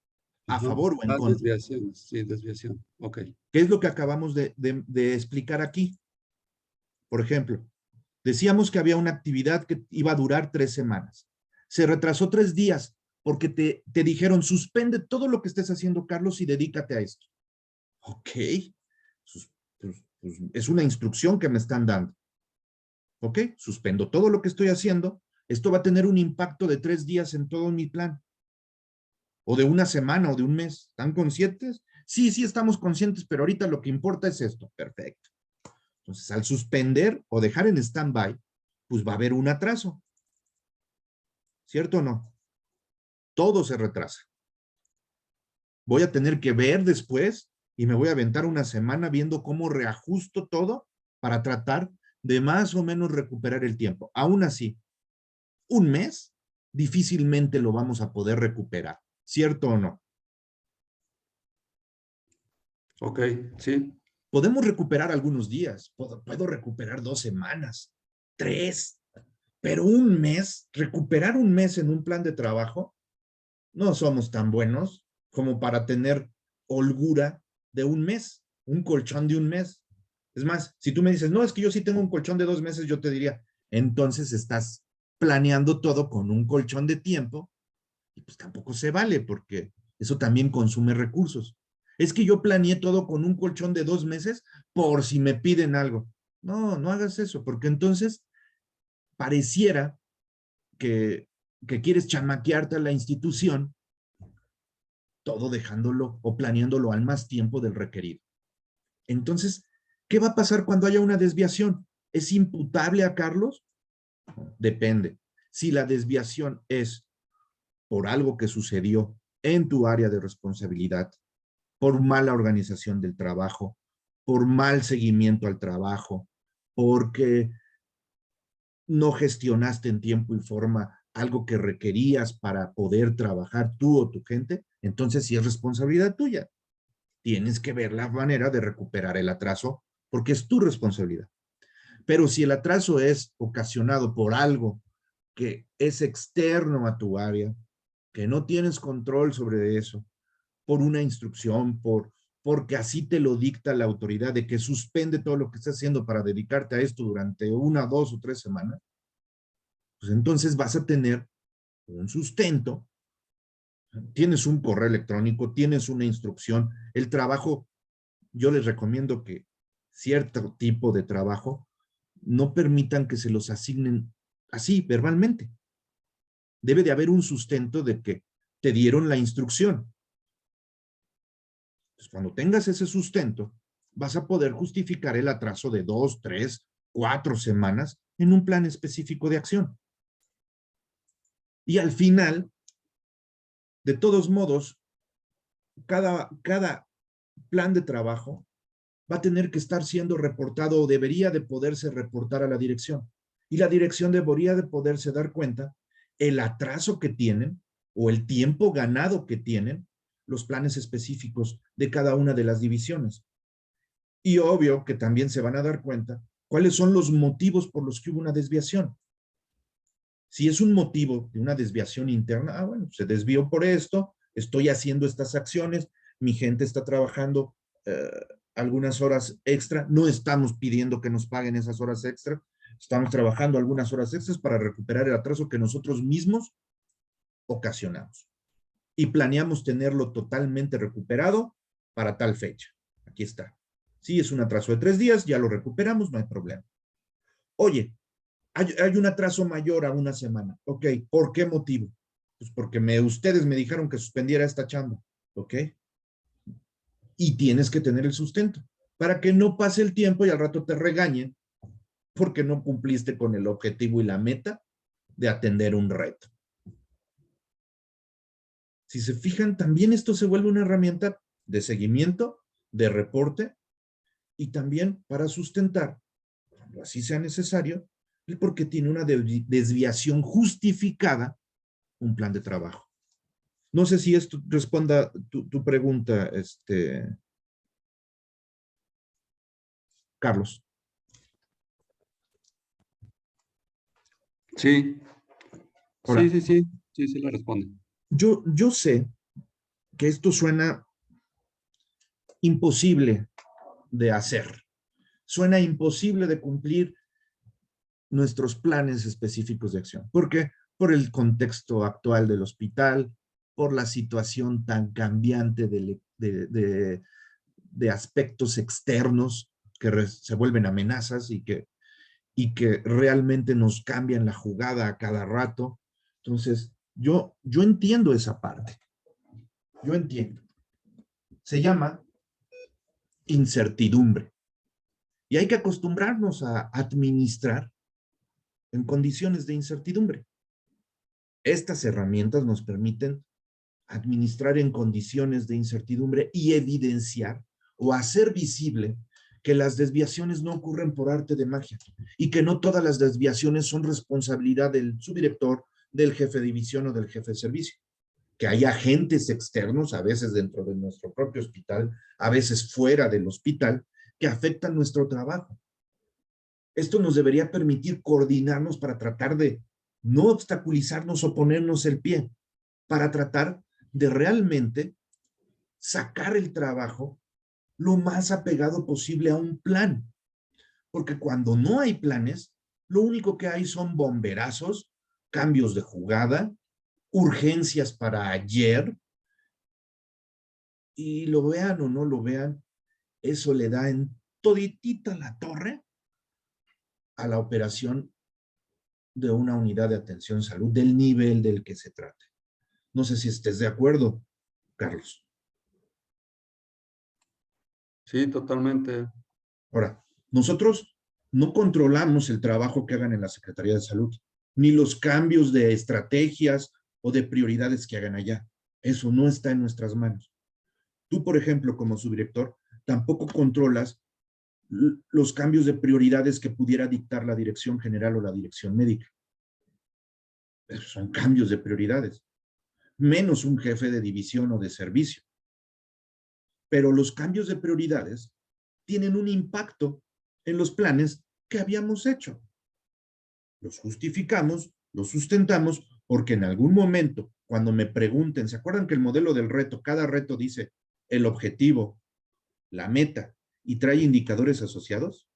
Speaker 1: a favor o en contra.
Speaker 3: Desviaciones, sí, desviación. Ok.
Speaker 1: ¿Qué es lo que acabamos de explicar aquí? Por ejemplo, decíamos que había una actividad que iba a durar 3 semanas. Se retrasó 3 días porque te dijeron, suspende todo lo que estés haciendo, Carlos, y dedícate a esto. Ok, pues, es una instrucción que me están dando. Ok, suspendo todo lo que estoy haciendo. Esto va a tener un impacto de 3 días en todo mi plan. O de una semana o de un mes. ¿Están conscientes? Sí, sí estamos conscientes, pero ahorita lo que importa es esto. Perfecto. Entonces, al suspender o dejar en stand-by, pues va a haber un atraso. ¿Cierto o no? Todo se retrasa. Voy a tener que ver después y me voy a aventar una semana viendo cómo reajusto todo para tratar de más o menos recuperar el tiempo. Aún así, un mes difícilmente lo vamos a poder recuperar. ¿Cierto o no?
Speaker 3: Ok, sí.
Speaker 1: Podemos recuperar algunos días. Puedo recuperar 2 semanas, 3, pero un mes, recuperar un mes en un plan de trabajo, no somos tan buenos como para tener holgura de un mes, un colchón de un mes. Es más, si tú me dices, no, es que yo sí tengo un colchón de 2 meses, yo te diría, entonces estás planeando todo con un colchón de tiempo y pues tampoco se vale porque eso también consume recursos. Es que yo planeé todo con un colchón de 2 meses por si me piden algo. No, no hagas eso, porque entonces pareciera que quieres chamaquearte a la institución, todo dejándolo o planeándolo al más tiempo del requerido. Entonces, ¿qué va a pasar cuando haya una desviación? ¿Es imputable a Carlos? Depende. Si la desviación es por algo que sucedió en tu área de responsabilidad, por mala organización del trabajo, por mal seguimiento al trabajo, porque no gestionaste en tiempo y forma algo que requerías para poder trabajar tú o tu gente, entonces sí es responsabilidad tuya. Tienes que ver la manera de recuperar el atraso porque es tu responsabilidad. Pero si el atraso es ocasionado por algo que es externo a tu área, que no tienes control sobre eso, por una instrucción, porque así te lo dicta la autoridad de que suspende todo lo que estás haciendo para dedicarte a esto durante 1, 2 o 3 semanas, pues entonces vas a tener un sustento, tienes un correo electrónico, tienes una instrucción, el trabajo, yo les recomiendo que cierto tipo de trabajo no permitan que se los asignen así, verbalmente. Debe de haber un sustento de que te dieron la instrucción. Pues cuando tengas ese sustento, vas a poder justificar el atraso de 2, 3, 4 semanas en un plan específico de acción. Y al final, de todos modos, cada plan de trabajo va a tener que estar siendo reportado o debería de poderse reportar a la dirección. Y la dirección debería de poderse dar cuenta el atraso que tienen o el tiempo ganado que tienen los planes específicos de cada una de las divisiones. Y obvio que también se van a dar cuenta cuáles son los motivos por los que hubo una desviación. Si es un motivo de una desviación interna, bueno, se desvió por esto, estoy haciendo estas acciones, mi gente está trabajando algunas horas extra, no estamos pidiendo que nos paguen esas horas extra, estamos trabajando algunas horas extras para recuperar el atraso que nosotros mismos ocasionamos. Y planeamos tenerlo totalmente recuperado para tal fecha. Aquí está. Si es un atraso de 3 días, ya lo recuperamos, no hay problema. Oye, hay un atraso mayor a una semana. Ok, ¿por qué motivo? Pues porque ustedes me dijeron que suspendiera esta chamba. Ok. Y tienes que tener el sustento para que no pase el tiempo y al rato te regañen porque no cumpliste con el objetivo y la meta de atender un reto. Si se fijan, también esto se vuelve una herramienta de seguimiento, de reporte y también para sustentar, cuando así sea necesario, el por qué tiene una desviación justificada un plan de trabajo. No sé si esto responda tu pregunta, Carlos.
Speaker 3: Sí,
Speaker 1: Ahora,
Speaker 3: sí le responde.
Speaker 1: yo sé que esto suena imposible de hacer, suena imposible de cumplir nuestros planes específicos de acción. ¿Por qué? Por el contexto actual del hospital, por la situación tan cambiante de aspectos externos que se vuelven amenazas y que realmente nos cambian la jugada a cada rato. Entonces, yo entiendo esa parte. Yo entiendo. Se llama incertidumbre. Y hay que acostumbrarnos a administrar en condiciones de incertidumbre. Estas herramientas nos permiten administrar en condiciones de incertidumbre y evidenciar o hacer visible que las desviaciones no ocurren por arte de magia y que no todas las desviaciones son responsabilidad del subdirector, del jefe de división o del jefe de servicio. Que hay agentes externos, a veces dentro de nuestro propio hospital, a veces fuera del hospital, que afectan nuestro trabajo. Esto nos debería permitir coordinarnos para tratar de no obstaculizarnos o ponernos el pie, para tratar de realmente sacar el trabajo lo más apegado posible a un plan. Porque cuando no hay planes, lo único que hay son bomberazos, cambios de jugada, urgencias para ayer, Y lo vean o no lo vean, eso le da en toditita la torre a la operación de una unidad de atención salud del nivel del que se trate. No sé si estés de acuerdo, Carlos.
Speaker 3: Sí, totalmente.
Speaker 1: Ahora, nosotros no controlamos el trabajo que hagan en la Secretaría de Salud, ni los cambios de estrategias o de prioridades que hagan allá. Eso no está en nuestras manos. Tú, por ejemplo, como subdirector, tampoco controlas los cambios de prioridades que pudiera dictar la dirección general o la dirección médica. Esos son cambios de prioridades, menos un jefe de división o de servicio. Pero los cambios de prioridades tienen un impacto en los planes que habíamos hecho. Los justificamos, los sustentamos, porque en algún momento, cuando me pregunten, ¿se acuerdan que el modelo del reto, cada reto dice el objetivo, la meta y trae indicadores asociados?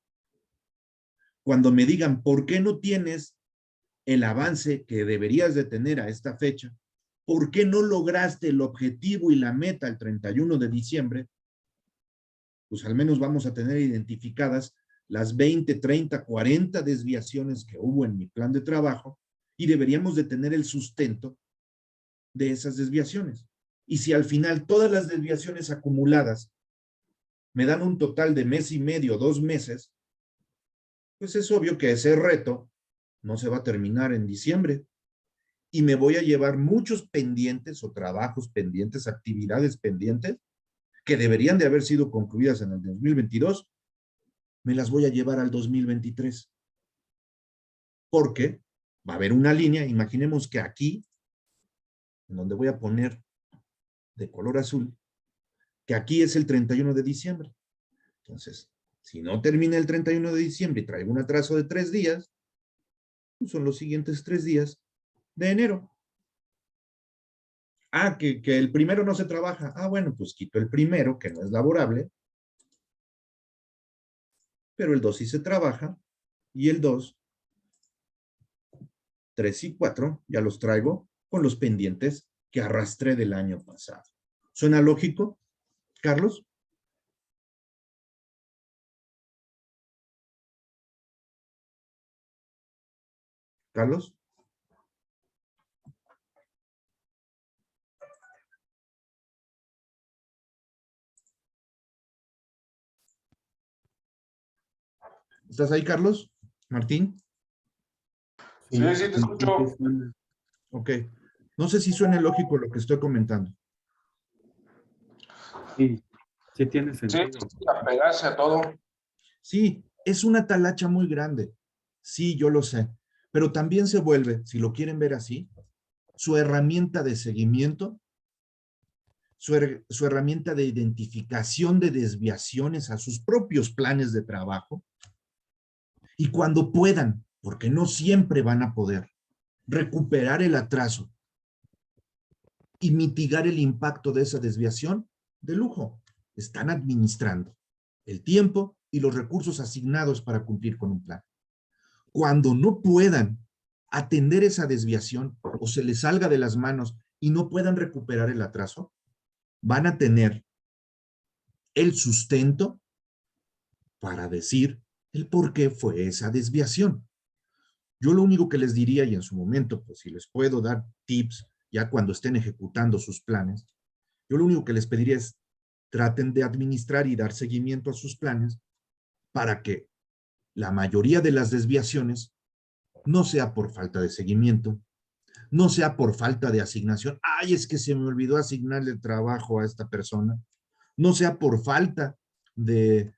Speaker 1: Cuando me digan, ¿por qué no tienes el avance que deberías de tener a esta fecha? ¿Por qué no lograste el objetivo y la meta el 31 de diciembre? Pues al menos vamos a tener identificadas las 20, 30, 40 desviaciones que hubo en mi plan de trabajo y deberíamos de tener el sustento de esas desviaciones. Y si al final todas las desviaciones acumuladas me dan un total de mes y medio, 2 meses, pues es obvio que ese reto no se va a terminar en diciembre y me voy a llevar muchos pendientes o trabajos pendientes, actividades pendientes que deberían de haber sido concluidas en el 2022, me las voy a llevar al 2023. Porque va a haber una línea, imaginemos que aquí, en donde voy a poner de color azul, que aquí es el 31 de diciembre. Entonces, si no termina el 31 de diciembre y traigo un atraso de 3 días, pues son los siguientes 3 días de enero. Ah, que el primero no se trabaja. Ah, bueno, pues quito el primero, que no es laborable, pero el 2 sí se trabaja, y el 2, 3 y 4 ya los traigo con los pendientes que arrastré del año pasado. ¿Suena lógico, Carlos? ¿Carlos? ¿Estás ahí, Carlos? ¿Martín?
Speaker 2: Sí, sí, te escucho.
Speaker 1: Ok. No sé si suena lógico lo que estoy comentando.
Speaker 4: Sí, sí tiene
Speaker 2: Sí,
Speaker 4: sentido.
Speaker 2: apegarse a todo.
Speaker 1: Sí, es una talacha muy grande. Sí, yo lo sé. Pero también se vuelve, si lo quieren ver así, su herramienta de seguimiento, su herramienta de identificación de desviaciones a sus propios planes de trabajo. Y cuando puedan, porque no siempre van a poder, recuperar el atraso y mitigar el impacto de esa desviación, de lujo. Están administrando el tiempo y los recursos asignados para cumplir con un plan. Cuando no puedan atender esa desviación o se les salga de las manos y no puedan recuperar el atraso, van a tener el sustento para decir el por qué fue esa desviación. Yo lo único que les diría, y en su momento, pues si les puedo dar tips ya cuando estén ejecutando sus planes, yo lo único que les pediría es traten de administrar y dar seguimiento a sus planes para que la mayoría de las desviaciones no sea por falta de seguimiento, no sea por falta de asignación, ay, es que se me olvidó asignarle el trabajo a esta persona, no sea por falta de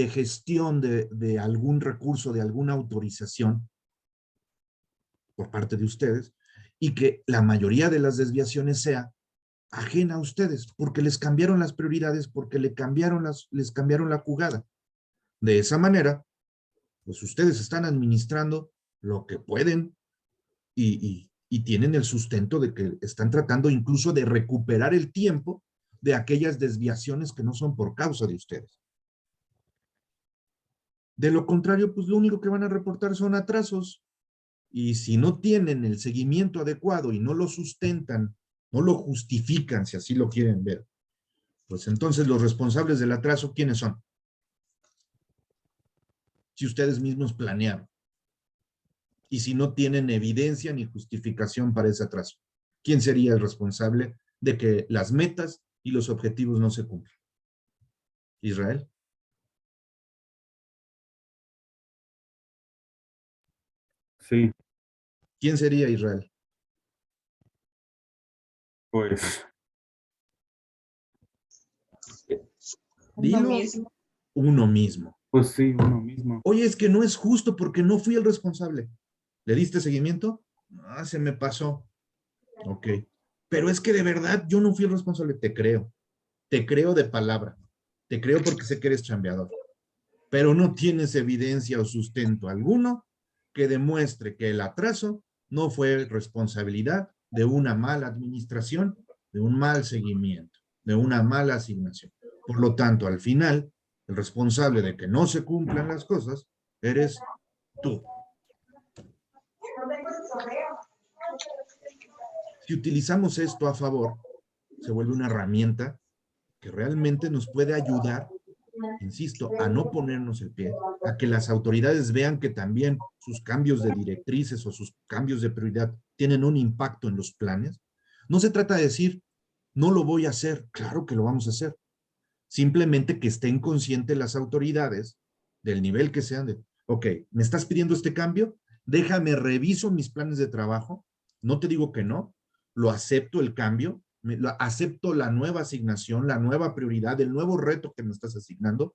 Speaker 1: gestión de algún recurso, de alguna autorización por parte de ustedes, y que la mayoría de las desviaciones sea ajena a ustedes, porque les cambiaron las prioridades, porque les cambiaron la jugada. De esa manera, pues ustedes están administrando lo que pueden y tienen el sustento de que están tratando incluso de recuperar el tiempo de aquellas desviaciones que no son por causa de ustedes. De lo contrario, pues lo único que van a reportar son atrasos Y si no tienen el seguimiento adecuado y no lo sustentan, no lo justifican, si así lo quieren ver, pues entonces los responsables del atraso, ¿quiénes son? Si ustedes mismos planearon. Y si no tienen evidencia ni justificación para ese atraso, ¿quién sería el responsable de que las metas y los objetivos no se cumplan? ¿Israel?
Speaker 4: Sí,
Speaker 1: ¿Quién sería Israel?
Speaker 4: pues
Speaker 5: Uno
Speaker 1: Dilo.
Speaker 5: mismo.
Speaker 1: Uno mismo.
Speaker 4: Pues sí, uno mismo.
Speaker 1: Oye, es que no es justo porque no fui el responsable. ¿Le diste seguimiento? Ah, se me pasó. Ok. Pero es que de verdad yo no fui el responsable. Te creo. Te creo de palabra. Te creo porque sé que eres chambeador. Pero no tienes evidencia o sustento alguno que demuestre que el atraso no fue responsabilidad de una mala administración, de un mal seguimiento, de una mala asignación. Por lo tanto, al final, el responsable de que no se cumplan las cosas eres tú. Si utilizamos esto a favor, se vuelve una herramienta que realmente nos puede ayudar, insisto, a no ponernos el pie, a que las autoridades vean que también sus cambios de directrices o sus cambios de prioridad tienen un impacto en los planes. No se trata de decir, no lo voy a hacer, claro que lo vamos a hacer. Simplemente que estén conscientes las autoridades del nivel que sean de, ok, ¿me estás pidiendo este cambio? Déjame, reviso mis planes de trabajo, no te digo que no, lo acepto el cambio, acepto la nueva asignación, la nueva prioridad, el nuevo reto que me estás asignando,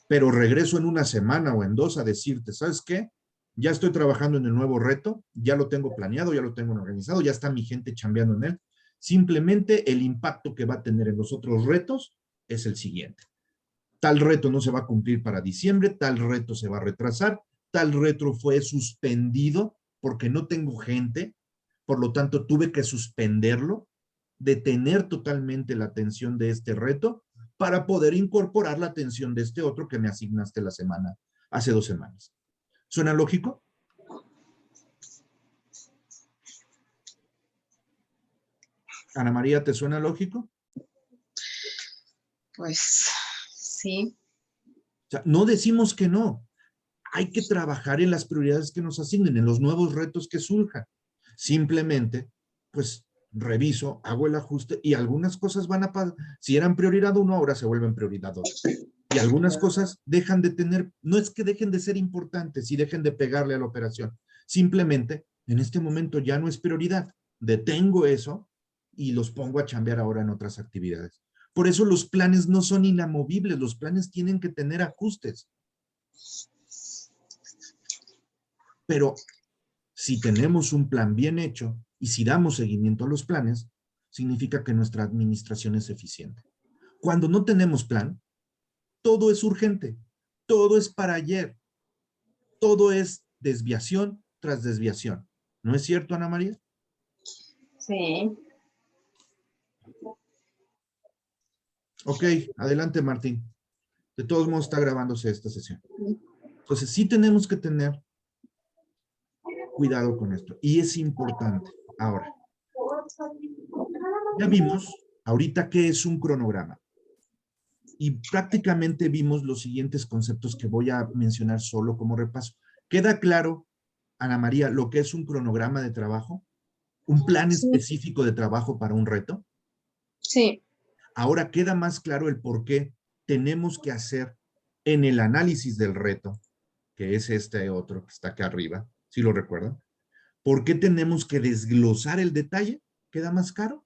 Speaker 1: pero regreso en una semana o en 2 a decirte, ¿sabes qué? Ya estoy trabajando en el nuevo reto, ya lo tengo planeado, ya lo tengo organizado, ya está mi gente chambeando en él. Simplemente el impacto que va a tener en los otros retos es el siguiente. Tal reto no se va a cumplir para diciembre, tal reto se va a retrasar, tal reto fue suspendido porque no tengo gente, por lo tanto tuve que suspenderlo, detener totalmente la atención de este reto para poder incorporar la atención de este otro que me asignaste hace 2 semanas. ¿Suena lógico? Ana María, ¿te suena lógico?
Speaker 5: Pues sí.
Speaker 1: O sea, no decimos que no. Hay que trabajar en las prioridades que nos asignen, en los nuevos retos que surjan. Simplemente, pues, reviso, hago el ajuste y algunas cosas van a pasar. Si eran prioridad 1, ahora se vuelven prioridad 2. Y algunas cosas dejan de tener, no es que dejen de ser importantes y dejen de pegarle a la operación. Simplemente, en este momento ya no es prioridad. Detengo eso y los pongo a chambear ahora en otras actividades. Por eso los planes no son inamovibles, los planes tienen que tener ajustes. Pero si tenemos un plan bien hecho y si damos seguimiento a los planes, significa que nuestra administración es eficiente. Cuando no tenemos plan, todo es urgente, todo es para ayer, todo es desviación tras desviación. ¿No es cierto, Ana María?
Speaker 5: Sí.
Speaker 1: Ok, adelante, Martín. De todos modos está grabándose esta sesión. Entonces sí tenemos que tener cuidado con esto. Y es importante. Ahora, ya vimos ahorita qué es un cronograma. Y prácticamente vimos los siguientes conceptos que voy a mencionar solo como repaso. ¿Queda claro, Ana María, lo que es un cronograma de trabajo? ¿Un plan específico de trabajo para un reto?
Speaker 5: Sí.
Speaker 1: Ahora queda más claro el por qué tenemos que hacer en el análisis del reto, que es este otro que está acá arriba, si lo recuerdan. ¿Por qué tenemos que desglosar el detalle? ¿Queda más claro?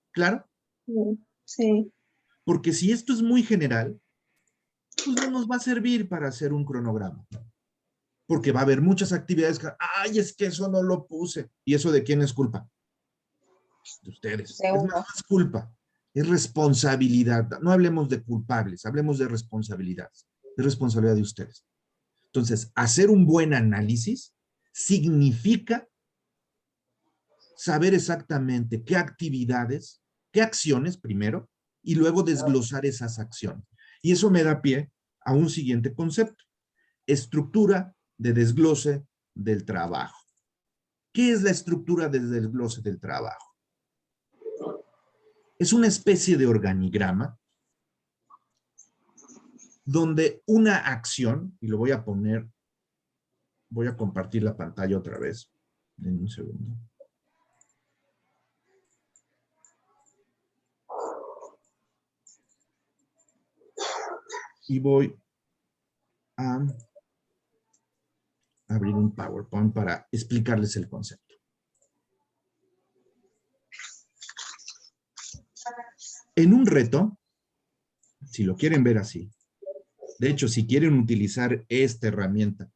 Speaker 5: Sí.
Speaker 1: Porque si esto es muy general, pues no nos va a servir para hacer un cronograma. Porque va a haber muchas actividades que, ay, es que eso no lo puse. ¿Y eso de quién es culpa? De ustedes. Es más, no es culpa, es responsabilidad. No hablemos de culpables, hablemos de responsabilidad. Es responsabilidad de ustedes. Entonces, hacer un buen análisis significa saber exactamente qué actividades, qué acciones primero, y luego desglosar esas acciones. Y eso me da pie a un siguiente concepto. Estructura de desglose del trabajo. ¿Qué es la estructura del desglose del trabajo? Es una especie de organigrama donde una acción, y lo voy a poner, voy a compartir la pantalla otra vez. En un segundo. Y voy a abrir un PowerPoint para explicarles el concepto. En un reto, si lo quieren ver así, de hecho, si quieren utilizar esta herramienta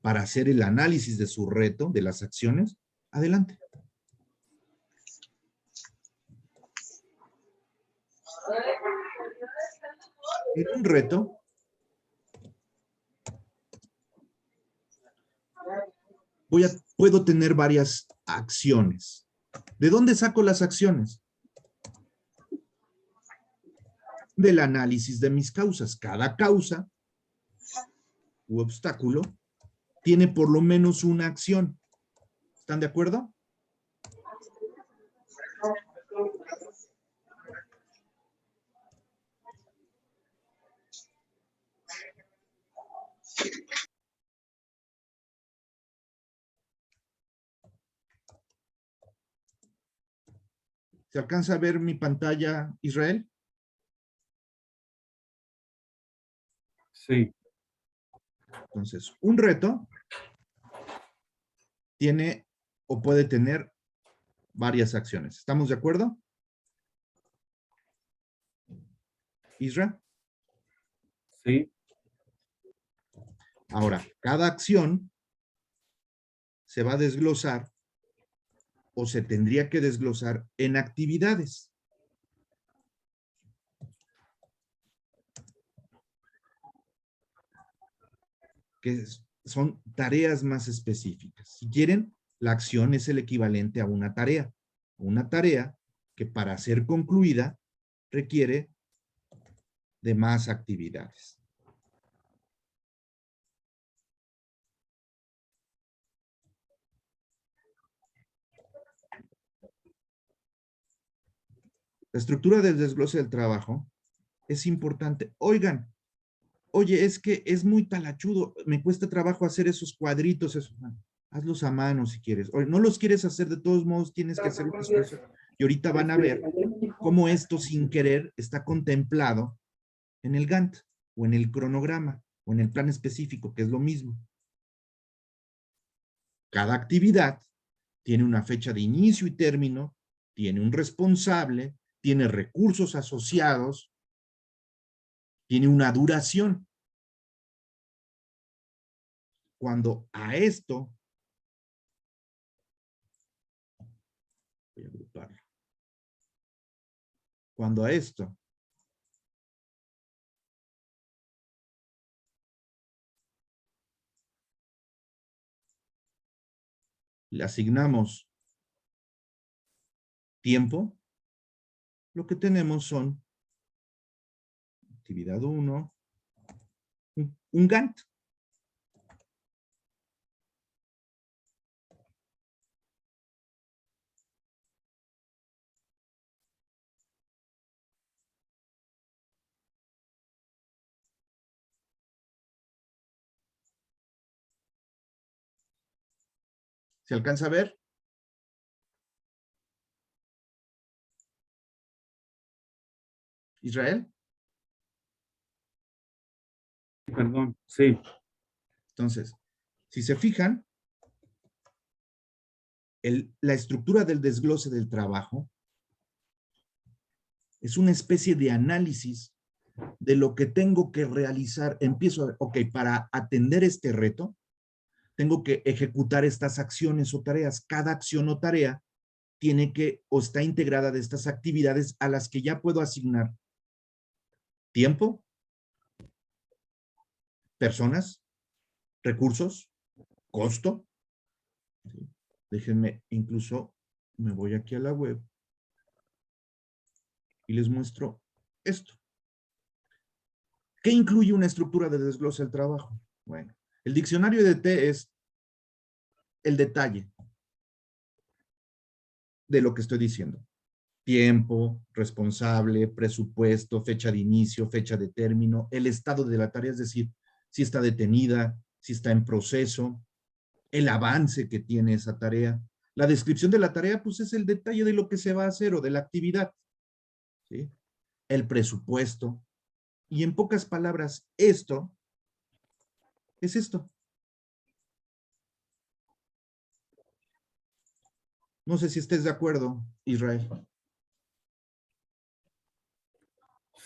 Speaker 1: para hacer el análisis de su reto, de las acciones, adelante. En un reto, puedo tener varias acciones. ¿De dónde saco las acciones? Del análisis de mis causas. Cada causa u obstáculo tiene por lo menos una acción. ¿Están de acuerdo? ¿Se alcanza a ver mi pantalla, Israel?
Speaker 4: Sí.
Speaker 1: Entonces, un reto tiene o puede tener varias acciones. ¿Estamos de acuerdo? Isra.
Speaker 4: Sí.
Speaker 1: Ahora, cada acción se va a desglosar o se tendría que desglosar en actividades. Que son tareas más específicas. Si quieren, la acción es el equivalente a una tarea. Una tarea que para ser concluida requiere de más actividades. La estructura del desglose del trabajo es importante. Oigan, oye, es que es muy talachudo, me cuesta trabajo hacer esos cuadritos, eso. Hazlos a mano si quieres. O no los quieres hacer, de todos modos tienes que hacer un esfuerzo. Y ahorita van a ver cómo esto sin querer está contemplado en el Gantt, o en el cronograma, o en el plan específico, que es lo mismo. Cada actividad tiene una fecha de inicio y término, tiene un responsable, tiene recursos asociados, tiene una duración. Cuando a esto, voy a agruparlo. Cuando a esto le asignamos tiempo, lo que tenemos son actividad 1, un Gantt. ¿Se alcanza a ver? ¿Israel?
Speaker 4: Perdón, sí.
Speaker 1: Entonces, si se fijan, la estructura del desglose del trabajo es una especie de análisis de lo que tengo que realizar. Empiezo a ver, ok, para atender este reto, tengo que ejecutar estas acciones o tareas. Cada acción o tarea tiene que, o está integrada de estas actividades a las que ya puedo asignar tiempo, personas, recursos, costo. Déjenme, incluso me voy aquí a la web y les muestro esto. ¿Qué incluye una estructura de desglose del trabajo? Bueno, el diccionario de T es el detalle. de lo que estoy diciendo. Tiempo, responsable, presupuesto, fecha de inicio, fecha de término, el estado de la tarea, es decir, si está detenida, si está en proceso, el avance que tiene esa tarea. La descripción de la tarea, pues es el detalle de lo que se va a hacer o de la actividad, ¿sí? El presupuesto. Y en pocas palabras, esto es esto. No sé si estés de acuerdo, Israel.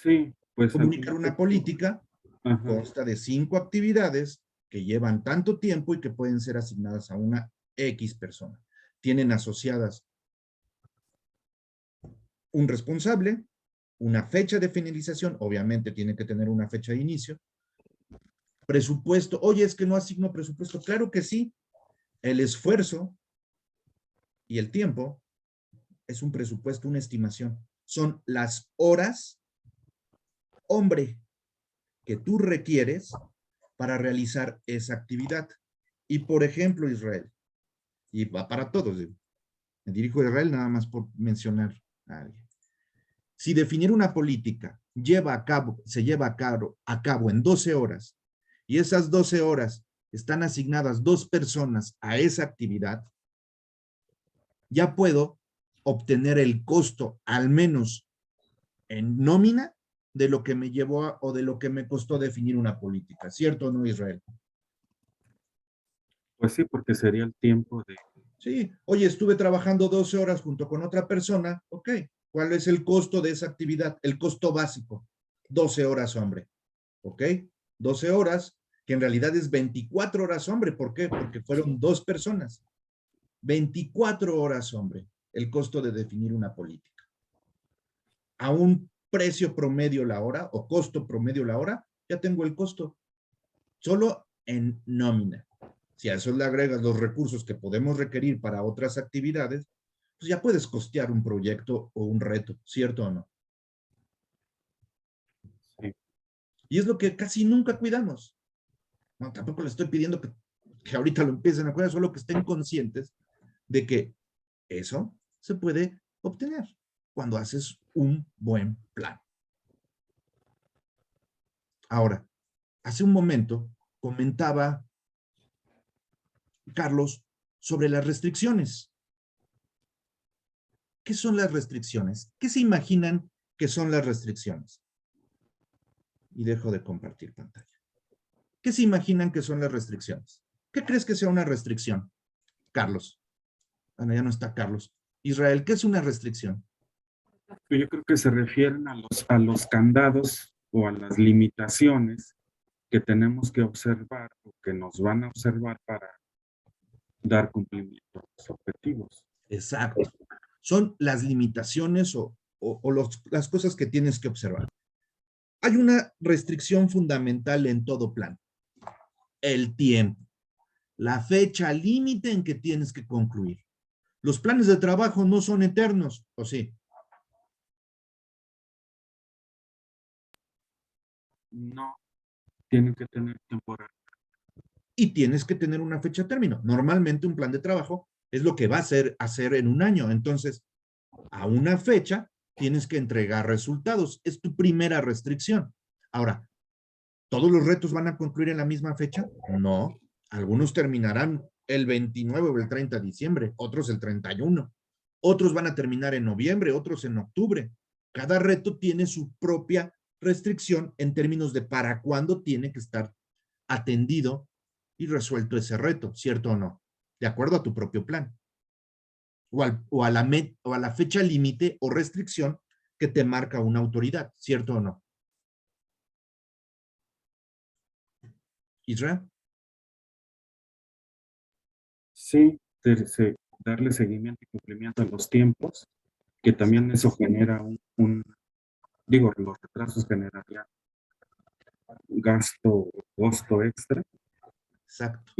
Speaker 4: Sí, pues...
Speaker 1: Comunicar una política
Speaker 4: Ajá.
Speaker 1: consta de 5 actividades que llevan tanto tiempo y que pueden ser asignadas a una X persona. Tienen asociadas un responsable, una fecha de finalización, obviamente tiene que tener una fecha de inicio, presupuesto, oye, es que no asigno presupuesto, claro que sí, el esfuerzo y el tiempo es un presupuesto, una estimación, son las horas, hombre, que tú requieres para realizar esa actividad. Y por ejemplo, Israel, y va para todos, me dirijo a Israel nada más por mencionar a alguien. Si definir una política se lleva a cabo en 12 horas y esas 12 horas están asignadas 2 personas a esa actividad, ya puedo obtener el costo, al menos en nómina, de lo que me llevó o de lo que me costó definir una política. ¿Cierto o no, Israel?
Speaker 4: Pues sí, porque sería el tiempo de...
Speaker 1: Sí, oye, estuve trabajando 12 horas junto con otra persona, ok. ¿Cuál es el costo de esa actividad? El costo básico, 12 horas, hombre, ok. 12 horas, que en realidad es 24 horas, hombre. ¿Por qué? Porque fueron 2 personas. 24 horas, hombre, el costo de definir una política. A un precio promedio la hora o costo promedio la hora, ya tengo el costo. Solo en nómina. Si a eso le agregas los recursos que podemos requerir para otras actividades, pues ya puedes costear un proyecto o un reto, ¿cierto o no?
Speaker 4: Sí.
Speaker 1: Y es lo que casi nunca cuidamos. No, tampoco les estoy pidiendo que ahorita lo empiecen a cuidar, solo que estén conscientes de que eso se puede obtener cuando haces un buen plan. Ahora, hace un momento comentaba Carlos sobre las restricciones. ¿Qué son las restricciones? ¿Qué se imaginan que son las restricciones? Y dejo de compartir pantalla. ¿Qué se imaginan que son las restricciones? ¿Qué crees que sea una restricción? Carlos. Bueno, ya no está Carlos. Israel, ¿qué es una restricción?
Speaker 4: Yo creo que se refieren a los candados o a las limitaciones que tenemos que observar o que nos van a observar para dar cumplimiento a los objetivos.
Speaker 1: Exacto. Son las limitaciones o las cosas que tienes que observar. Hay una restricción fundamental en todo plan. El tiempo. La fecha límite en que tienes que concluir. Los planes de trabajo no son eternos, ¿o sí?
Speaker 4: No, tienen que tener temporada.
Speaker 1: Y tienes que tener una fecha de término. Normalmente un plan de trabajo es lo que va a hacer en un año. Entonces, a una fecha tienes que entregar resultados. Es tu primera restricción. Ahora, ¿todos los retos van a concluir en la misma fecha? No. Algunos terminarán el 29 o el 30 de diciembre, otros el 31. Otros van a terminar en noviembre, otros en octubre. Cada reto tiene su propia restricción en términos de para cuándo tiene que estar atendido y resuelto ese reto, ¿cierto o no? De acuerdo a tu propio plan. O a la fecha límite o restricción que te marca una autoridad, ¿cierto o no? Israel.
Speaker 4: Sí, darle seguimiento y cumplimiento a los tiempos, que también eso genera los retrasos generarían gasto, costo extra.
Speaker 1: Exacto.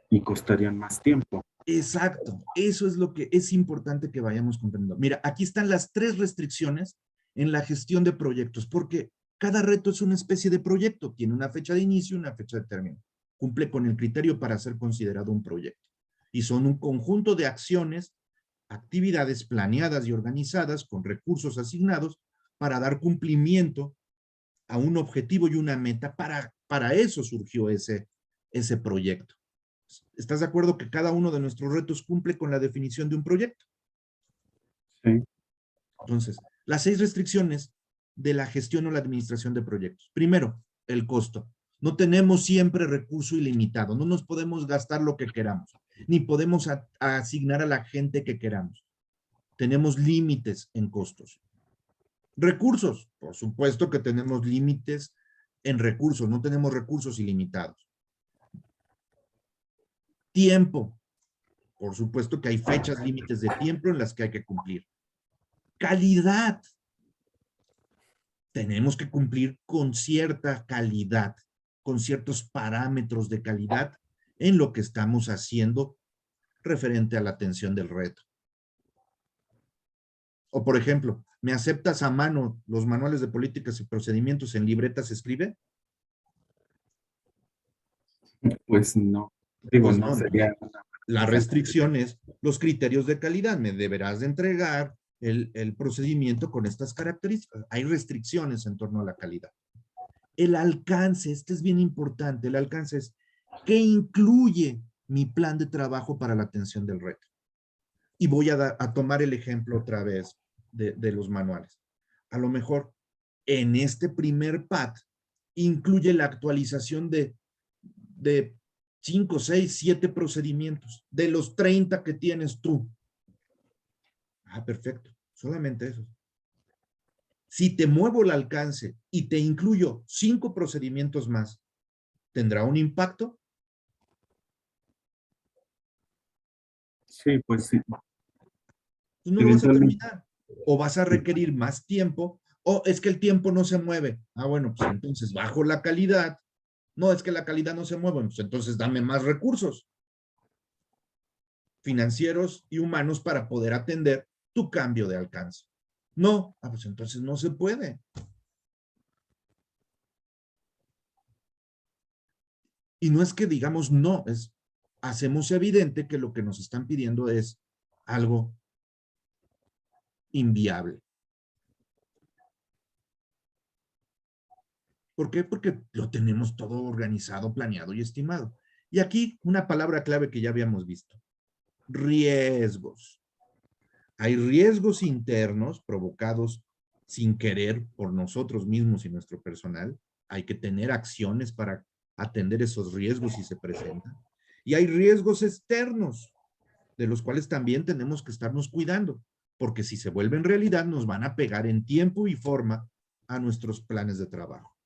Speaker 4: Y costarían más tiempo.
Speaker 1: Exacto. Eso es lo que es importante que vayamos comprendiendo. Mira, aquí están las 3 restricciones en la gestión de proyectos, porque cada reto es una especie de proyecto. Tiene una fecha de inicio y una fecha de término. Cumple con el criterio para ser considerado un proyecto. Y son un conjunto de acciones actividades planeadas y organizadas con recursos asignados para dar cumplimiento a un objetivo y una meta. Para eso surgió ese proyecto. ¿Estás de acuerdo que cada uno de nuestros retos cumple con la definición de un proyecto?
Speaker 4: Sí.
Speaker 1: Entonces, las 6 restricciones de la gestión o la administración de proyectos. Primero, el costo. No tenemos siempre recurso ilimitado. No nos podemos gastar lo que queramos, ni podemos asignar a la gente que queramos. Tenemos límites en costos. Recursos. Por supuesto que tenemos límites en recursos. No tenemos recursos ilimitados. Tiempo. Por supuesto que hay fechas límites de tiempo en las que hay que cumplir. Calidad. Tenemos que cumplir con cierta calidad, con ciertos parámetros de calidad en lo que estamos haciendo referente a la atención del reto. O, por ejemplo, ¿me aceptas a mano los manuales de políticas y procedimientos en libretas escribe?
Speaker 4: Pues no. Digo,
Speaker 1: Pues
Speaker 4: no
Speaker 1: no.
Speaker 4: sería...
Speaker 1: La restricción es los criterios de calidad. Me deberás de entregar el procedimiento con estas características. Hay restricciones en torno a la calidad. El alcance, este es bien importante. El alcance es ¿qué incluye mi plan de trabajo para la atención del reto? Y voy a tomar el ejemplo otra vez de los manuales. A lo mejor en este primer PAT incluye la actualización de 5, 6, 7 procedimientos de los 30 que tienes tú. Ah, perfecto. Solamente eso. Si te muevo el alcance y te incluyo 5 procedimientos más, ¿tendrá un impacto?
Speaker 4: Sí, pues sí.
Speaker 1: Tú no lo vas a terminar. O vas a requerir más tiempo, o es que el tiempo no se mueve. Ah, bueno, pues entonces bajo la calidad. No, es que la calidad no se mueve, pues entonces dame más recursos financieros y humanos para poder atender tu cambio de alcance. No, pues entonces no se puede. Y no es que digamos no, hacemos evidente que lo que nos están pidiendo es algo inviable. ¿Por qué? Porque lo tenemos todo organizado, planeado y estimado. Y aquí una palabra clave que ya habíamos visto. Riesgos. Hay riesgos internos provocados sin querer por nosotros mismos y nuestro personal. Hay que tener acciones para atender esos riesgos si se presentan. Y hay riesgos externos, de los cuales también tenemos que estarnos cuidando, porque si se vuelven realidad nos van a pegar en tiempo y forma a nuestros planes de trabajo.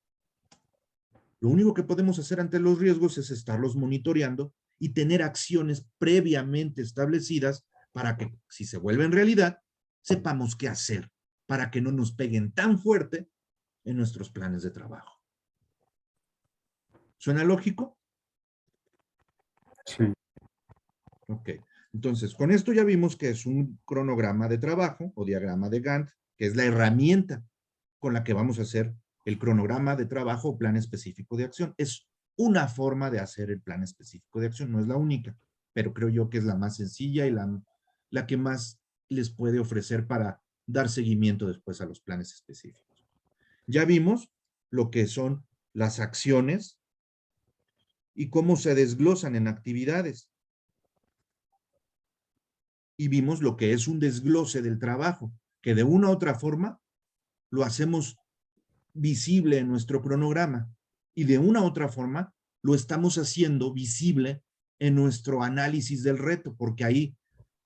Speaker 1: Lo único que podemos hacer ante los riesgos es estarlos monitoreando y tener acciones previamente establecidas para que, si se vuelven realidad, sepamos qué hacer para que no nos peguen tan fuerte en nuestros planes de trabajo. ¿Suena lógico?
Speaker 4: Sí.
Speaker 1: Ok. Entonces, con esto ya vimos que es un cronograma de trabajo o diagrama de Gantt, que es la herramienta con la que vamos a hacer el cronograma de trabajo o plan específico de acción. Es una forma de hacer el plan específico de acción, no es la única, pero creo yo que es la más sencilla y la que más les puede ofrecer para dar seguimiento después a los planes específicos. Ya vimos lo que son las acciones y cómo se desglosan en actividades. Y vimos lo que es un desglose del trabajo, que de una u otra forma lo hacemos visible en nuestro cronograma y de una u otra forma lo estamos haciendo visible en nuestro análisis del reto, porque ahí,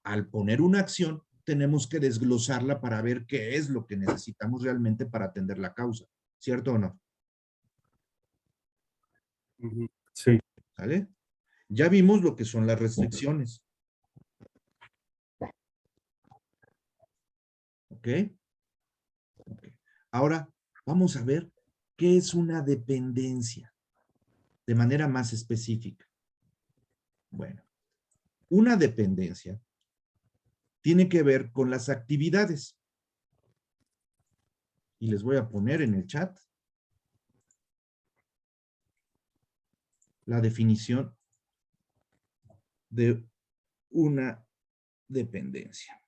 Speaker 1: al poner una acción, tenemos que desglosarla para ver qué es lo que necesitamos realmente para atender la causa, ¿cierto o no?
Speaker 4: Sí.
Speaker 1: ¿Sale? Ya vimos lo que son las restricciones. ¿Ok? Ok. Ahora, vamos a ver qué es una dependencia de manera más específica. Bueno, una dependencia tiene que ver con las actividades. Y les voy a poner en el chat la definición de una dependencia.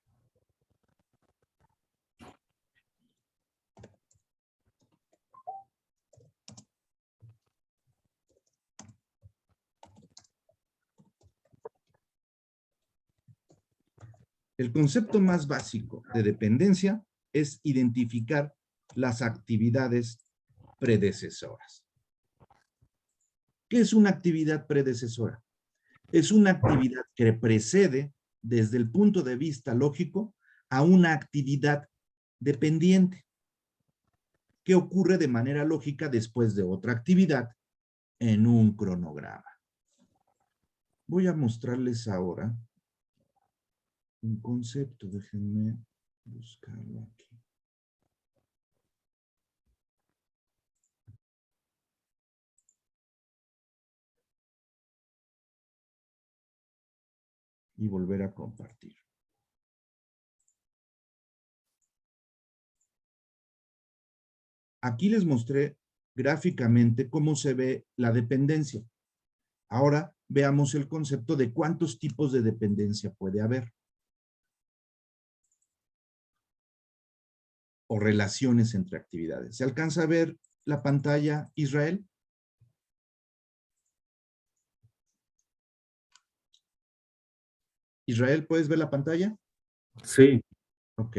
Speaker 1: El concepto más básico de dependencia es identificar las actividades predecesoras. ¿Qué es una actividad predecesora? Es una actividad que precede desde el punto de vista lógico a una actividad dependiente que ocurre de manera lógica después de otra actividad en un cronograma. Voy a mostrarles ahora un concepto. Déjenme buscarlo aquí. Y volver a compartir. Aquí les mostré gráficamente cómo se ve la dependencia. Ahora veamos el concepto de cuántos tipos de dependencia puede haber. O relaciones entre actividades. ¿Se alcanza a ver la pantalla, Israel? Israel, ¿puedes ver la pantalla?
Speaker 4: Sí.
Speaker 1: Ok.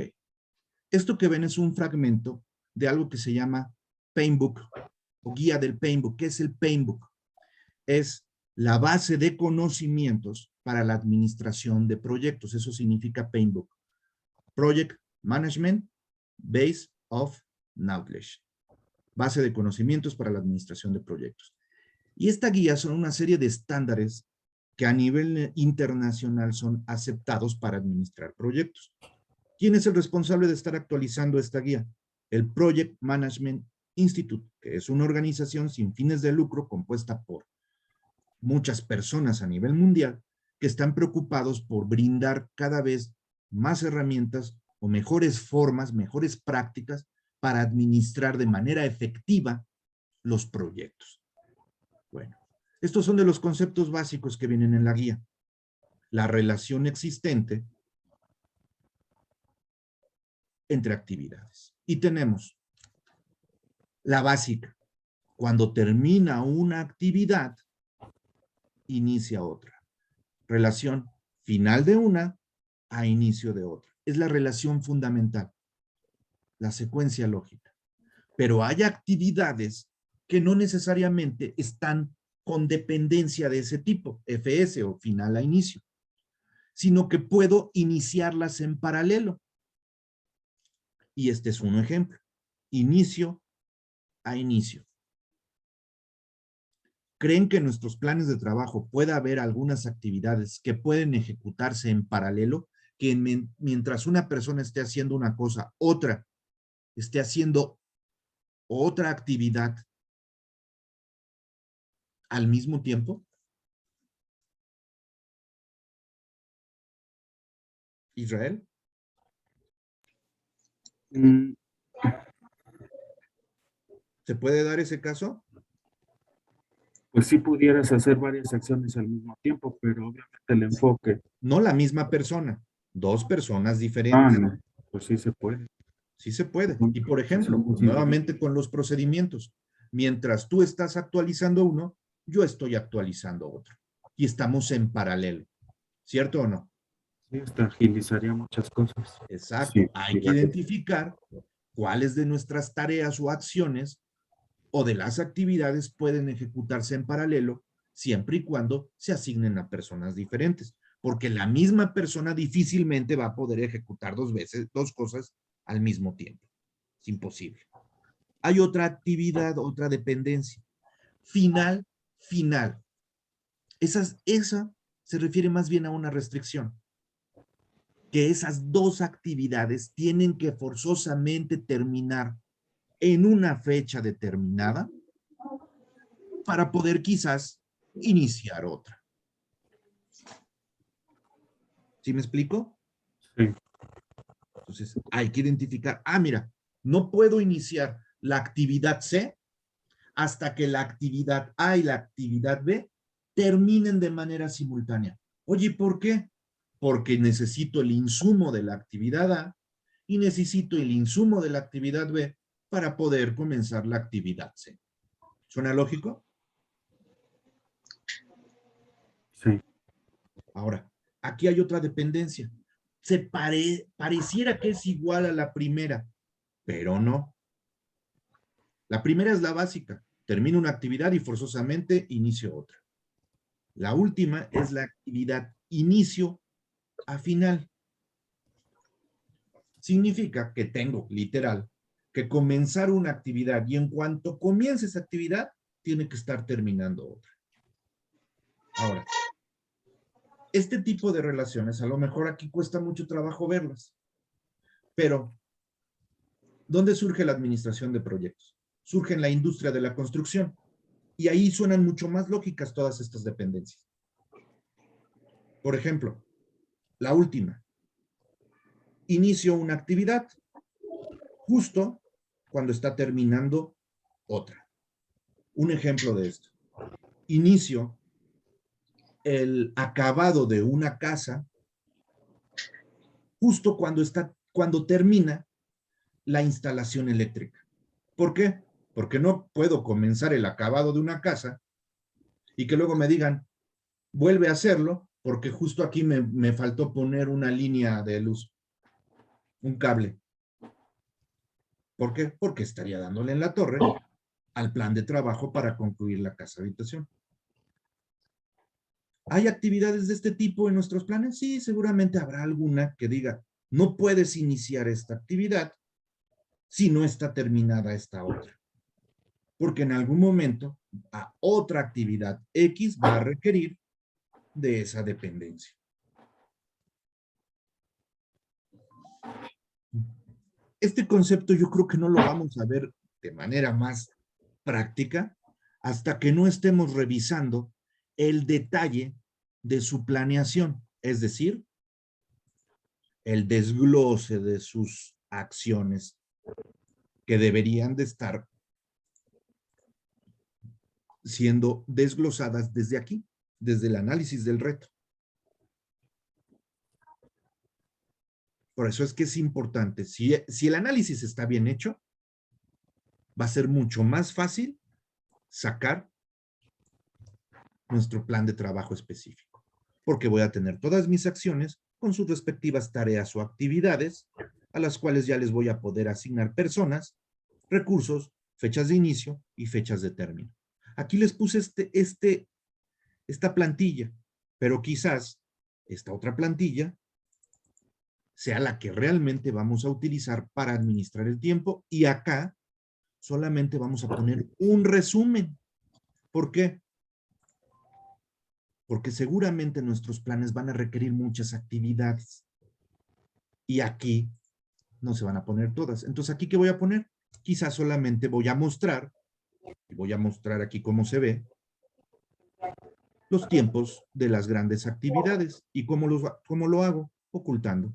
Speaker 1: Esto que ven es un fragmento de algo que se llama Paintbook o guía del Paintbook. ¿Qué es el Paintbook? Es la base de conocimientos para la administración de proyectos. Eso significa Paintbook. Project Management Base of Knowledge. Base de conocimientos para la administración de proyectos. Y esta guía son una serie de estándares que a nivel internacional son aceptados para administrar proyectos. ¿Quién es el responsable de estar actualizando esta guía? El Project Management Institute, que es una organización sin fines de lucro compuesta por muchas personas a nivel mundial que están preocupados por brindar cada vez más herramientas o mejores formas, mejores prácticas para administrar de manera efectiva los proyectos. Bueno, estos son de los conceptos básicos que vienen en la guía. La relación existente entre actividades. Y tenemos la básica. Cuando termina una actividad, inicia otra. Relación final de una a inicio de otra. Es la relación fundamental, la secuencia lógica. Pero hay actividades que no necesariamente están con dependencia de ese tipo, FS o final a inicio, sino que puedo iniciarlas en paralelo. Y este es un ejemplo. Inicio a inicio. ¿Creen que en nuestros planes de trabajo pueda haber algunas actividades que pueden ejecutarse en paralelo? Que mientras una persona esté haciendo una cosa, otra esté haciendo otra actividad al mismo tiempo. Israel. ¿Se puede dar ese caso?
Speaker 4: Pues sí pudieras hacer varias acciones al mismo tiempo, pero obviamente el enfoque.
Speaker 1: No la misma persona, dos personas diferentes.
Speaker 4: No, pues sí se puede.
Speaker 1: Sí se puede. Y por ejemplo,
Speaker 4: Somos
Speaker 1: nuevamente con los procedimientos. Mientras tú estás actualizando uno, yo estoy actualizando otro. Y estamos en paralelo. ¿Cierto o no?
Speaker 4: Sí, hasta agilizaría muchas cosas.
Speaker 1: Exacto.
Speaker 4: Sí,
Speaker 1: Hay que identificar cuáles de nuestras tareas o acciones o de las actividades pueden ejecutarse en paralelo siempre y cuando se asignen a personas diferentes. Porque la misma persona difícilmente va a poder ejecutar dos cosas al mismo tiempo. Es imposible. Hay otra actividad, otra dependencia. Final. Esa se refiere más bien a una restricción. Que esas dos actividades tienen que forzosamente terminar en una fecha determinada para poder quizás iniciar otra. ¿Sí me explico?
Speaker 4: Sí.
Speaker 1: Entonces, hay que identificar, mira, no puedo iniciar la actividad C hasta que la actividad A y la actividad B terminen de manera simultánea. Oye, ¿por qué? Porque necesito el insumo de la actividad A y necesito el insumo de la actividad B para poder comenzar la actividad C. ¿Suena lógico?
Speaker 4: Sí.
Speaker 1: Ahora, aquí hay otra dependencia. pareciera que es igual a la primera, pero no. La primera es la básica. Termino una actividad y forzosamente inicio otra. La última es la actividad inicio a final. Significa que tengo, literal, que comenzar una actividad y en cuanto comience esa actividad, tiene que estar terminando otra. Ahora, este tipo de relaciones, a lo mejor aquí cuesta mucho trabajo verlas, pero ¿dónde surge la administración de proyectos? Surge en la industria de la construcción y ahí suenan mucho más lógicas todas estas dependencias. Por ejemplo, la última. Inicio una actividad justo cuando está terminando otra. Un ejemplo de esto. Inicio el acabado de una casa justo cuando termina la instalación eléctrica. ¿Por qué? Porque no puedo comenzar el acabado de una casa y que luego me digan, vuelve a hacerlo, porque justo aquí me faltó poner una línea de luz, un cable. ¿Por qué? Porque estaría dándole en la torre al plan de trabajo para concluir la casa habitación. ¿Hay actividades de este tipo en nuestros planes? Sí, seguramente habrá alguna que diga, no puedes iniciar esta actividad si no está terminada esta otra. Porque en algún momento a otra actividad X va a requerir de esa dependencia. Este concepto yo creo que no lo vamos a ver de manera más práctica hasta que no estemos revisando el detalle de su planeación, es decir, el desglose de sus acciones que deberían de estar siendo desglosadas desde aquí, desde el análisis del reto. Por eso es que es importante, si el análisis está bien hecho, va a ser mucho más fácil sacar nuestro plan de trabajo específico, porque voy a tener todas mis acciones con sus respectivas tareas o actividades, a las cuales ya les voy a poder asignar personas, recursos, fechas de inicio y fechas de término. Aquí les puse esta plantilla, pero quizás esta otra plantilla sea la que realmente vamos a utilizar para administrar el tiempo y acá solamente vamos a poner un resumen. ¿Por qué? Porque seguramente nuestros planes van a requerir muchas actividades y aquí no se van a poner todas. Entonces, ¿aquí qué voy a poner? Quizás solamente voy a mostrar, y voy a mostrar aquí cómo se ve, los tiempos de las grandes actividades. ¿Y cómo lo hago? Ocultando.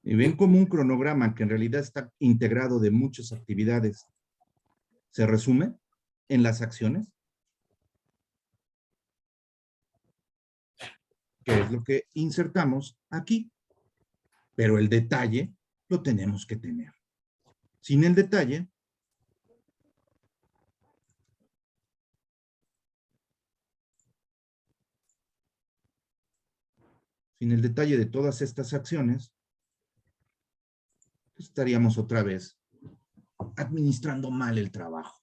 Speaker 1: Y ven como un cronograma que en realidad está integrado de muchas actividades. ¿Se resume en las acciones? Que es lo que insertamos aquí. Pero el detalle lo tenemos que tener. Sin el detalle, sin el detalle de todas estas acciones, pues estaríamos otra vez administrando mal el trabajo.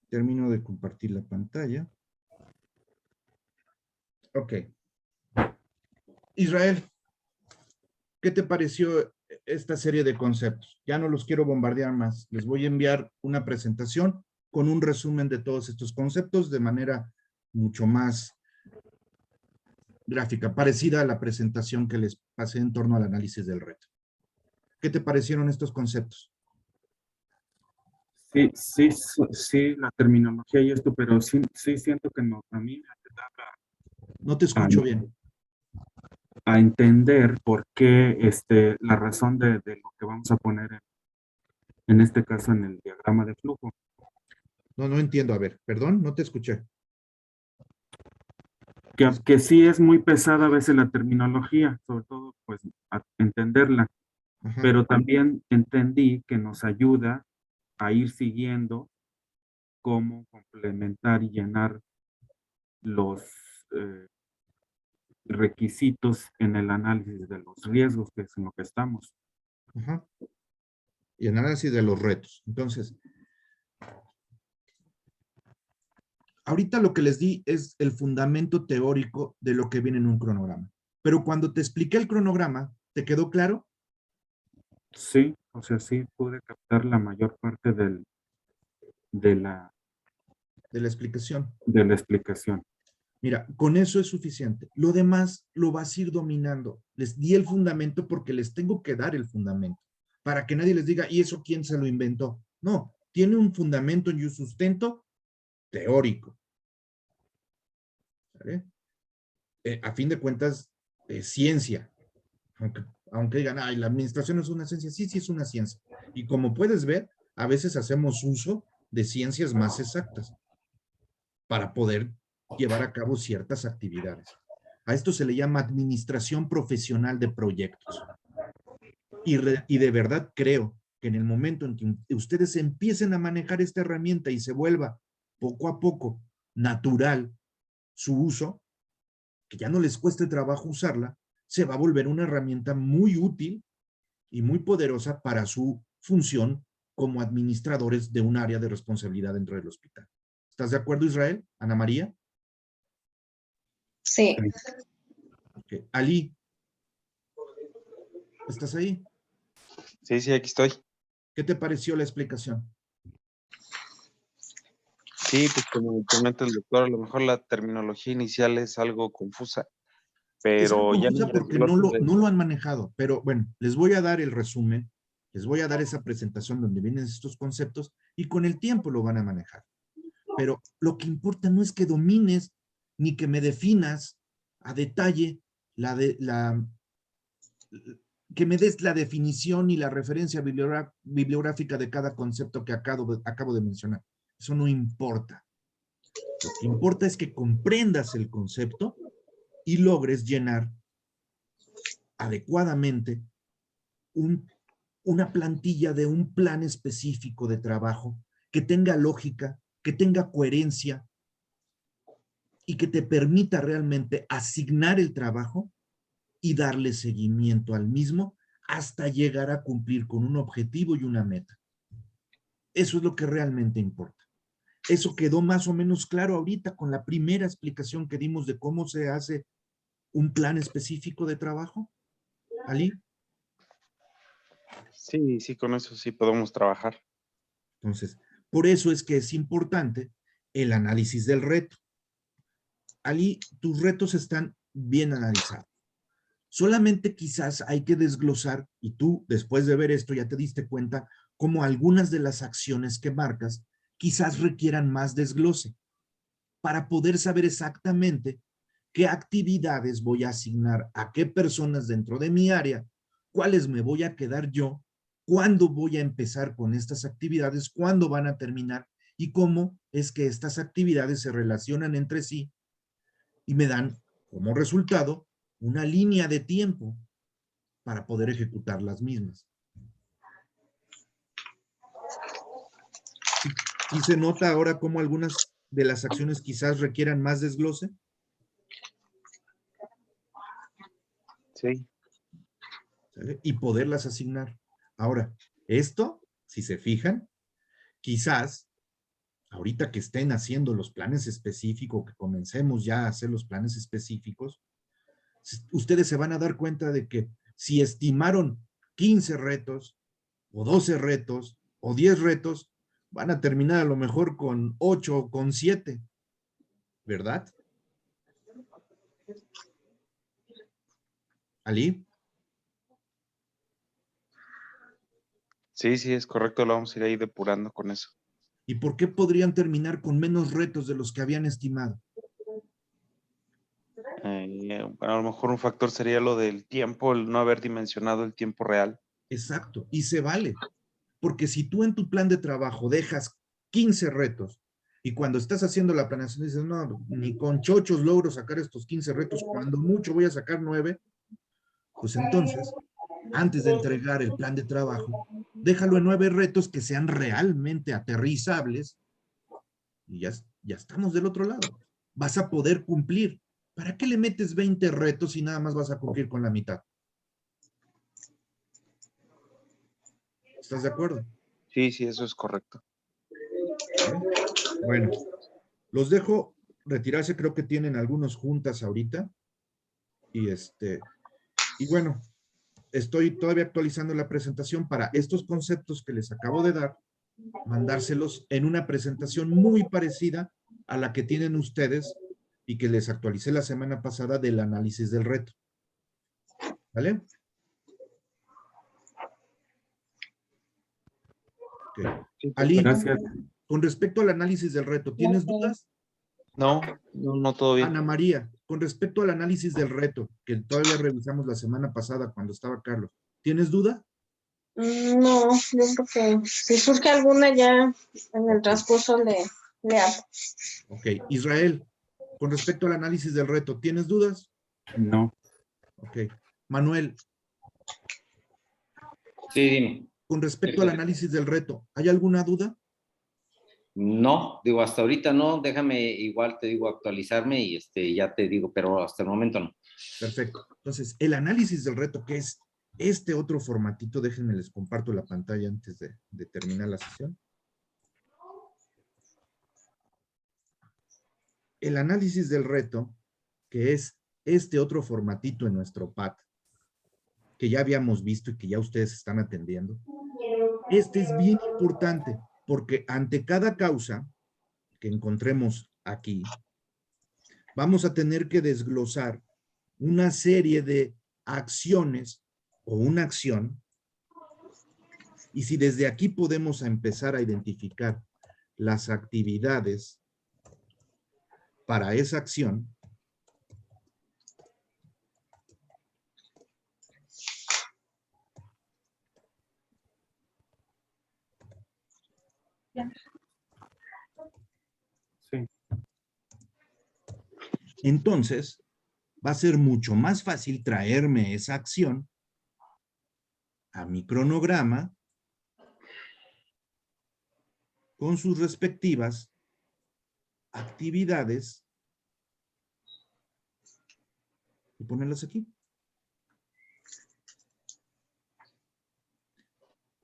Speaker 1: Termino de compartir la pantalla. Ok. Israel, ¿qué te pareció esta serie de conceptos? Ya no los quiero bombardear más. Les voy a enviar una presentación con un resumen de todos estos conceptos de manera mucho más gráfica, parecida a la presentación que les pasé en torno al análisis del reto. ¿Qué te parecieron estos conceptos?
Speaker 4: Sí, la terminología y esto, pero sí siento que no, a mí me ayudaba
Speaker 1: No te escucho bien.
Speaker 4: a entender por qué la razón de lo que vamos a poner en este caso en el diagrama de flujo.
Speaker 1: No entiendo. A ver, perdón, no te escuché.
Speaker 4: Que sí es muy pesada a veces la terminología, sobre todo pues a entenderla,
Speaker 1: Ajá.
Speaker 4: pero también entendí que nos ayuda a ir siguiendo cómo complementar y llenar los requisitos en el análisis de los riesgos, que es en lo que estamos.
Speaker 1: Ajá. Y análisis de los retos. Entonces, ahorita lo que les di es el fundamento teórico de lo que viene en un cronograma. Pero cuando te expliqué el cronograma, ¿te quedó claro?
Speaker 4: Sí, o sea, sí pude captar la mayor parte de la
Speaker 1: explicación.
Speaker 4: De la explicación.
Speaker 1: Mira, con eso es suficiente. Lo demás lo vas a ir dominando. Les di el fundamento porque les tengo que dar el fundamento. Para que nadie les diga, ¿y eso quién se lo inventó? No, tiene un fundamento y un sustento teórico. ¿Vale? A fin de cuentas, ciencia. Aunque digan, ay, la administración es una ciencia. Sí, sí es una ciencia. Y como puedes ver, a veces hacemos uso de ciencias más exactas para poder llevar a cabo ciertas actividades. A esto se le llama administración profesional de proyectos. Y de verdad creo que en el momento en que ustedes empiecen a manejar esta herramienta y se vuelva poco a poco natural su uso, que ya no les cueste trabajo usarla, se va a volver una herramienta muy útil y muy poderosa para su función como administradores de un área de responsabilidad dentro del hospital. ¿Estás de acuerdo, Israel? Ana María.
Speaker 5: Sí.
Speaker 1: Okay. Ali, ¿estás ahí?
Speaker 2: Sí, aquí estoy.
Speaker 1: ¿Qué te pareció la explicación?
Speaker 2: Sí, pues como comenta el doctor, a lo mejor la terminología inicial es algo confusa,
Speaker 1: Es algo
Speaker 2: pero ya
Speaker 1: confusa porque no lo han manejado, pero bueno, les voy a dar el resumen, les voy a dar esa presentación donde vienen estos conceptos y con el tiempo lo van a manejar. Pero lo que importa no es que domines ni que me definas a detalle que me des la definición y la referencia bibliográfica de cada concepto que acabo de mencionar. Eso no importa. Lo que importa es que comprendas el concepto y logres llenar adecuadamente una plantilla de un plan específico de trabajo que tenga lógica, que tenga coherencia y que te permita realmente asignar el trabajo y darle seguimiento al mismo hasta llegar a cumplir con un objetivo y una meta. Eso es lo que realmente importa. Eso quedó más o menos claro ahorita con la primera explicación que dimos de cómo se hace un plan específico de trabajo. ¿Ali?
Speaker 2: Sí, con eso sí podemos trabajar.
Speaker 1: Entonces, por eso es que es importante el análisis del reto. Ali, tus retos están bien analizados. Solamente quizás hay que desglosar, y tú después de ver esto ya te diste cuenta, cómo algunas de las acciones que marcas quizás requieran más desglose para poder saber exactamente qué actividades voy a asignar a qué personas dentro de mi área, cuáles me voy a quedar yo, cuándo voy a empezar con estas actividades, cuándo van a terminar y cómo es que estas actividades se relacionan entre sí y me dan como resultado una línea de tiempo para poder ejecutar las mismas. Sí se nota ahora cómo algunas de las acciones quizás requieran más desglose?
Speaker 2: Sí.
Speaker 1: ¿Sale? Y poderlas asignar. Ahora, esto, si se fijan, quizás ahorita que estén haciendo los planes específicos, que comencemos ya a hacer los planes específicos, ustedes se van a dar cuenta de que si estimaron 15 retos, o 12 retos, o 10 retos, van a terminar a lo mejor con 8 o con 7, ¿verdad? ¿Ali?
Speaker 2: Sí, sí, es correcto, lo vamos a ir ahí depurando con eso.
Speaker 1: ¿Y por qué podrían terminar con menos retos de los que habían estimado?
Speaker 2: Bueno, a lo mejor un factor sería lo del tiempo, el no haber dimensionado el tiempo real.
Speaker 1: Exacto, y se vale. Porque si tú en tu plan de trabajo dejas 15 retos y cuando estás haciendo la planeación dices, no, ni con chochos logro sacar estos 15 retos, cuando mucho voy a sacar 9, pues entonces, antes de entregar el plan de trabajo, déjalo en 9 retos que sean realmente aterrizables y ya estamos del otro lado. Vas a poder cumplir. ¿Para qué le metes 20 retos si nada más vas a cumplir con la mitad? ¿Estás de acuerdo?
Speaker 2: Sí, sí, eso es correcto.
Speaker 1: ¿Vale? Bueno, los dejo retirarse, creo que tienen algunos juntas ahorita. Y bueno, estoy todavía actualizando la presentación para estos conceptos que les acabo de dar, mandárselos en una presentación muy parecida a la que tienen ustedes y que les actualicé la semana pasada del análisis del reto. ¿Vale? Okay.
Speaker 2: Sí,
Speaker 1: Ali,
Speaker 4: Gracias.
Speaker 1: con respecto al análisis del reto, ¿tienes dudas?
Speaker 2: no, no todo bien.
Speaker 1: Ana María, con respecto al análisis del reto, que todavía revisamos la semana pasada cuando estaba Carlos, ¿tienes duda?
Speaker 5: No, yo creo que si surge alguna ya en el transcurso le hablo.
Speaker 1: Ok, Israel, con respecto al análisis del reto, ¿tienes dudas?
Speaker 4: No.
Speaker 1: Ok, Manuel,
Speaker 6: Sí, dime.
Speaker 1: con respecto al análisis del reto, ¿hay alguna duda?
Speaker 6: No, digo, hasta ahorita no, déjame igual te digo actualizarme y ya te digo, pero hasta el momento no.
Speaker 1: Perfecto. Entonces, el análisis del reto, que es este otro formatito, déjenme les comparto la pantalla antes de terminar la sesión. El análisis del reto, que es este otro formatito en nuestro PAT, que ya habíamos visto y que ya ustedes están atendiendo. Este es bien importante porque ante cada causa que encontremos aquí, vamos a tener que desglosar una serie de acciones o una acción, y si desde aquí podemos empezar a identificar las actividades para esa acción,
Speaker 4: Sí.
Speaker 1: entonces va a ser mucho más fácil traerme esa acción a mi cronograma con sus respectivas actividades y ponerlas aquí.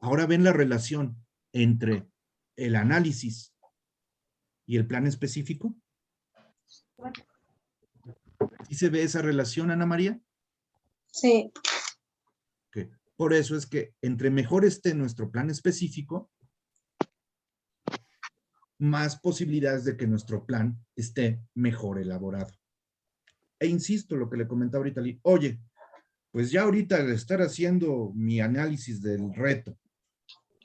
Speaker 1: Ahora ven la relación entre el análisis y el plan específico. ¿Sí se ve esa relación, Ana María?
Speaker 5: Sí,
Speaker 1: Okay. Por eso es que entre mejor esté nuestro plan específico, más posibilidades de que nuestro plan esté mejor elaborado. E insisto, lo que le comentaba ahorita, oye, pues ya ahorita al estar haciendo mi análisis del reto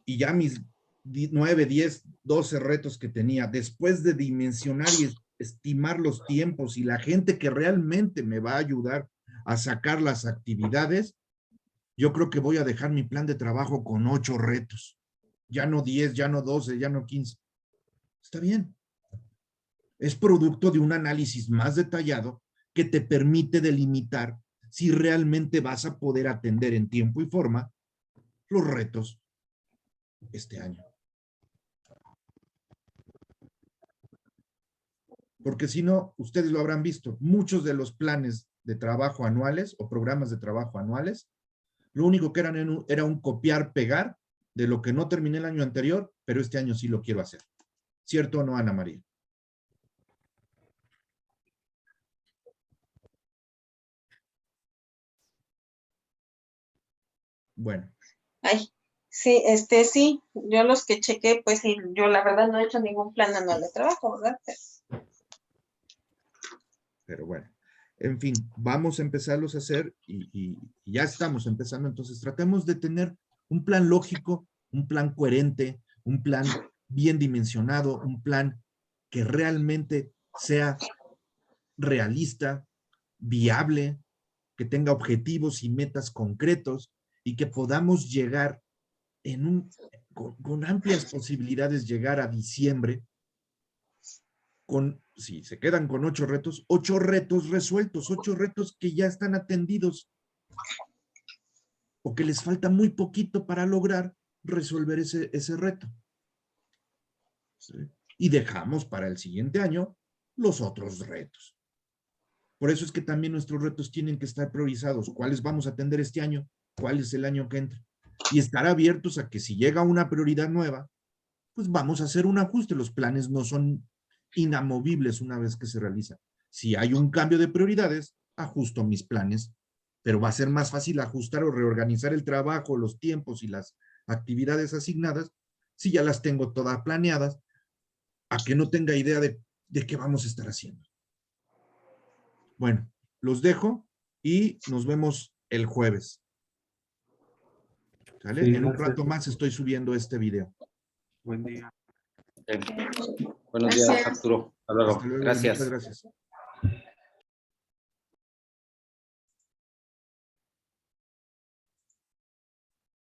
Speaker 1: y ya mis 9, 10, 12 retos que tenía, después de dimensionar y estimar los tiempos y la gente que realmente me va a ayudar a sacar las actividades, yo creo que voy a dejar mi plan de trabajo con 8 retos. Ya no 10, ya no 12, ya no 15. Está bien. Es producto de un análisis más detallado que te permite delimitar si realmente vas a poder atender en tiempo y forma los retos este año. Porque si no, ustedes lo habrán visto, muchos de los planes de trabajo anuales o programas de trabajo anuales, lo único que eran era un copiar-pegar de lo que no terminé el año anterior, pero este año sí lo quiero hacer. ¿Cierto o no, Ana María? Bueno.
Speaker 5: Ay, sí, sí, yo los que chequé, pues sí, yo la verdad no he hecho ningún plan anual de trabajo, ¿verdad?
Speaker 1: Pero bueno, en fin, vamos a empezarlos a hacer y ya estamos empezando. Entonces, tratemos de tener un plan lógico, un plan coherente, un plan bien dimensionado, un plan que realmente sea realista, viable, que tenga objetivos y metas concretos y que podamos llegar con amplias posibilidades llegar a diciembre si se quedan con 8 retos resueltos, 8 retos que ya están atendidos o que les falta muy poquito para lograr resolver ese reto. ¿Sí? Y dejamos para el siguiente año los otros retos. Por eso es que también nuestros retos tienen que estar priorizados. ¿Cuáles vamos a atender este año? ¿Cuál es el año que entra? Y estar abiertos a que si llega una prioridad nueva, pues vamos a hacer un ajuste. Los planes no son inamovibles una vez que se realiza. Si hay un cambio de prioridades, ajusto mis planes, pero va a ser más fácil ajustar o reorganizar el trabajo, los tiempos y las actividades asignadas si ya las tengo todas planeadas, a que no tenga idea de qué vamos a estar haciendo. Bueno, los dejo y nos vemos el jueves. ¿Sale?
Speaker 4: Sí,
Speaker 1: en un
Speaker 4: gracias.
Speaker 1: rato más estoy subiendo este video.
Speaker 4: Buen día.
Speaker 6: Buenos días,
Speaker 5: Gracias.
Speaker 6: Arturo. Hasta luego.
Speaker 1: Hasta luego y
Speaker 6: Gracias.
Speaker 1: muchas gracias.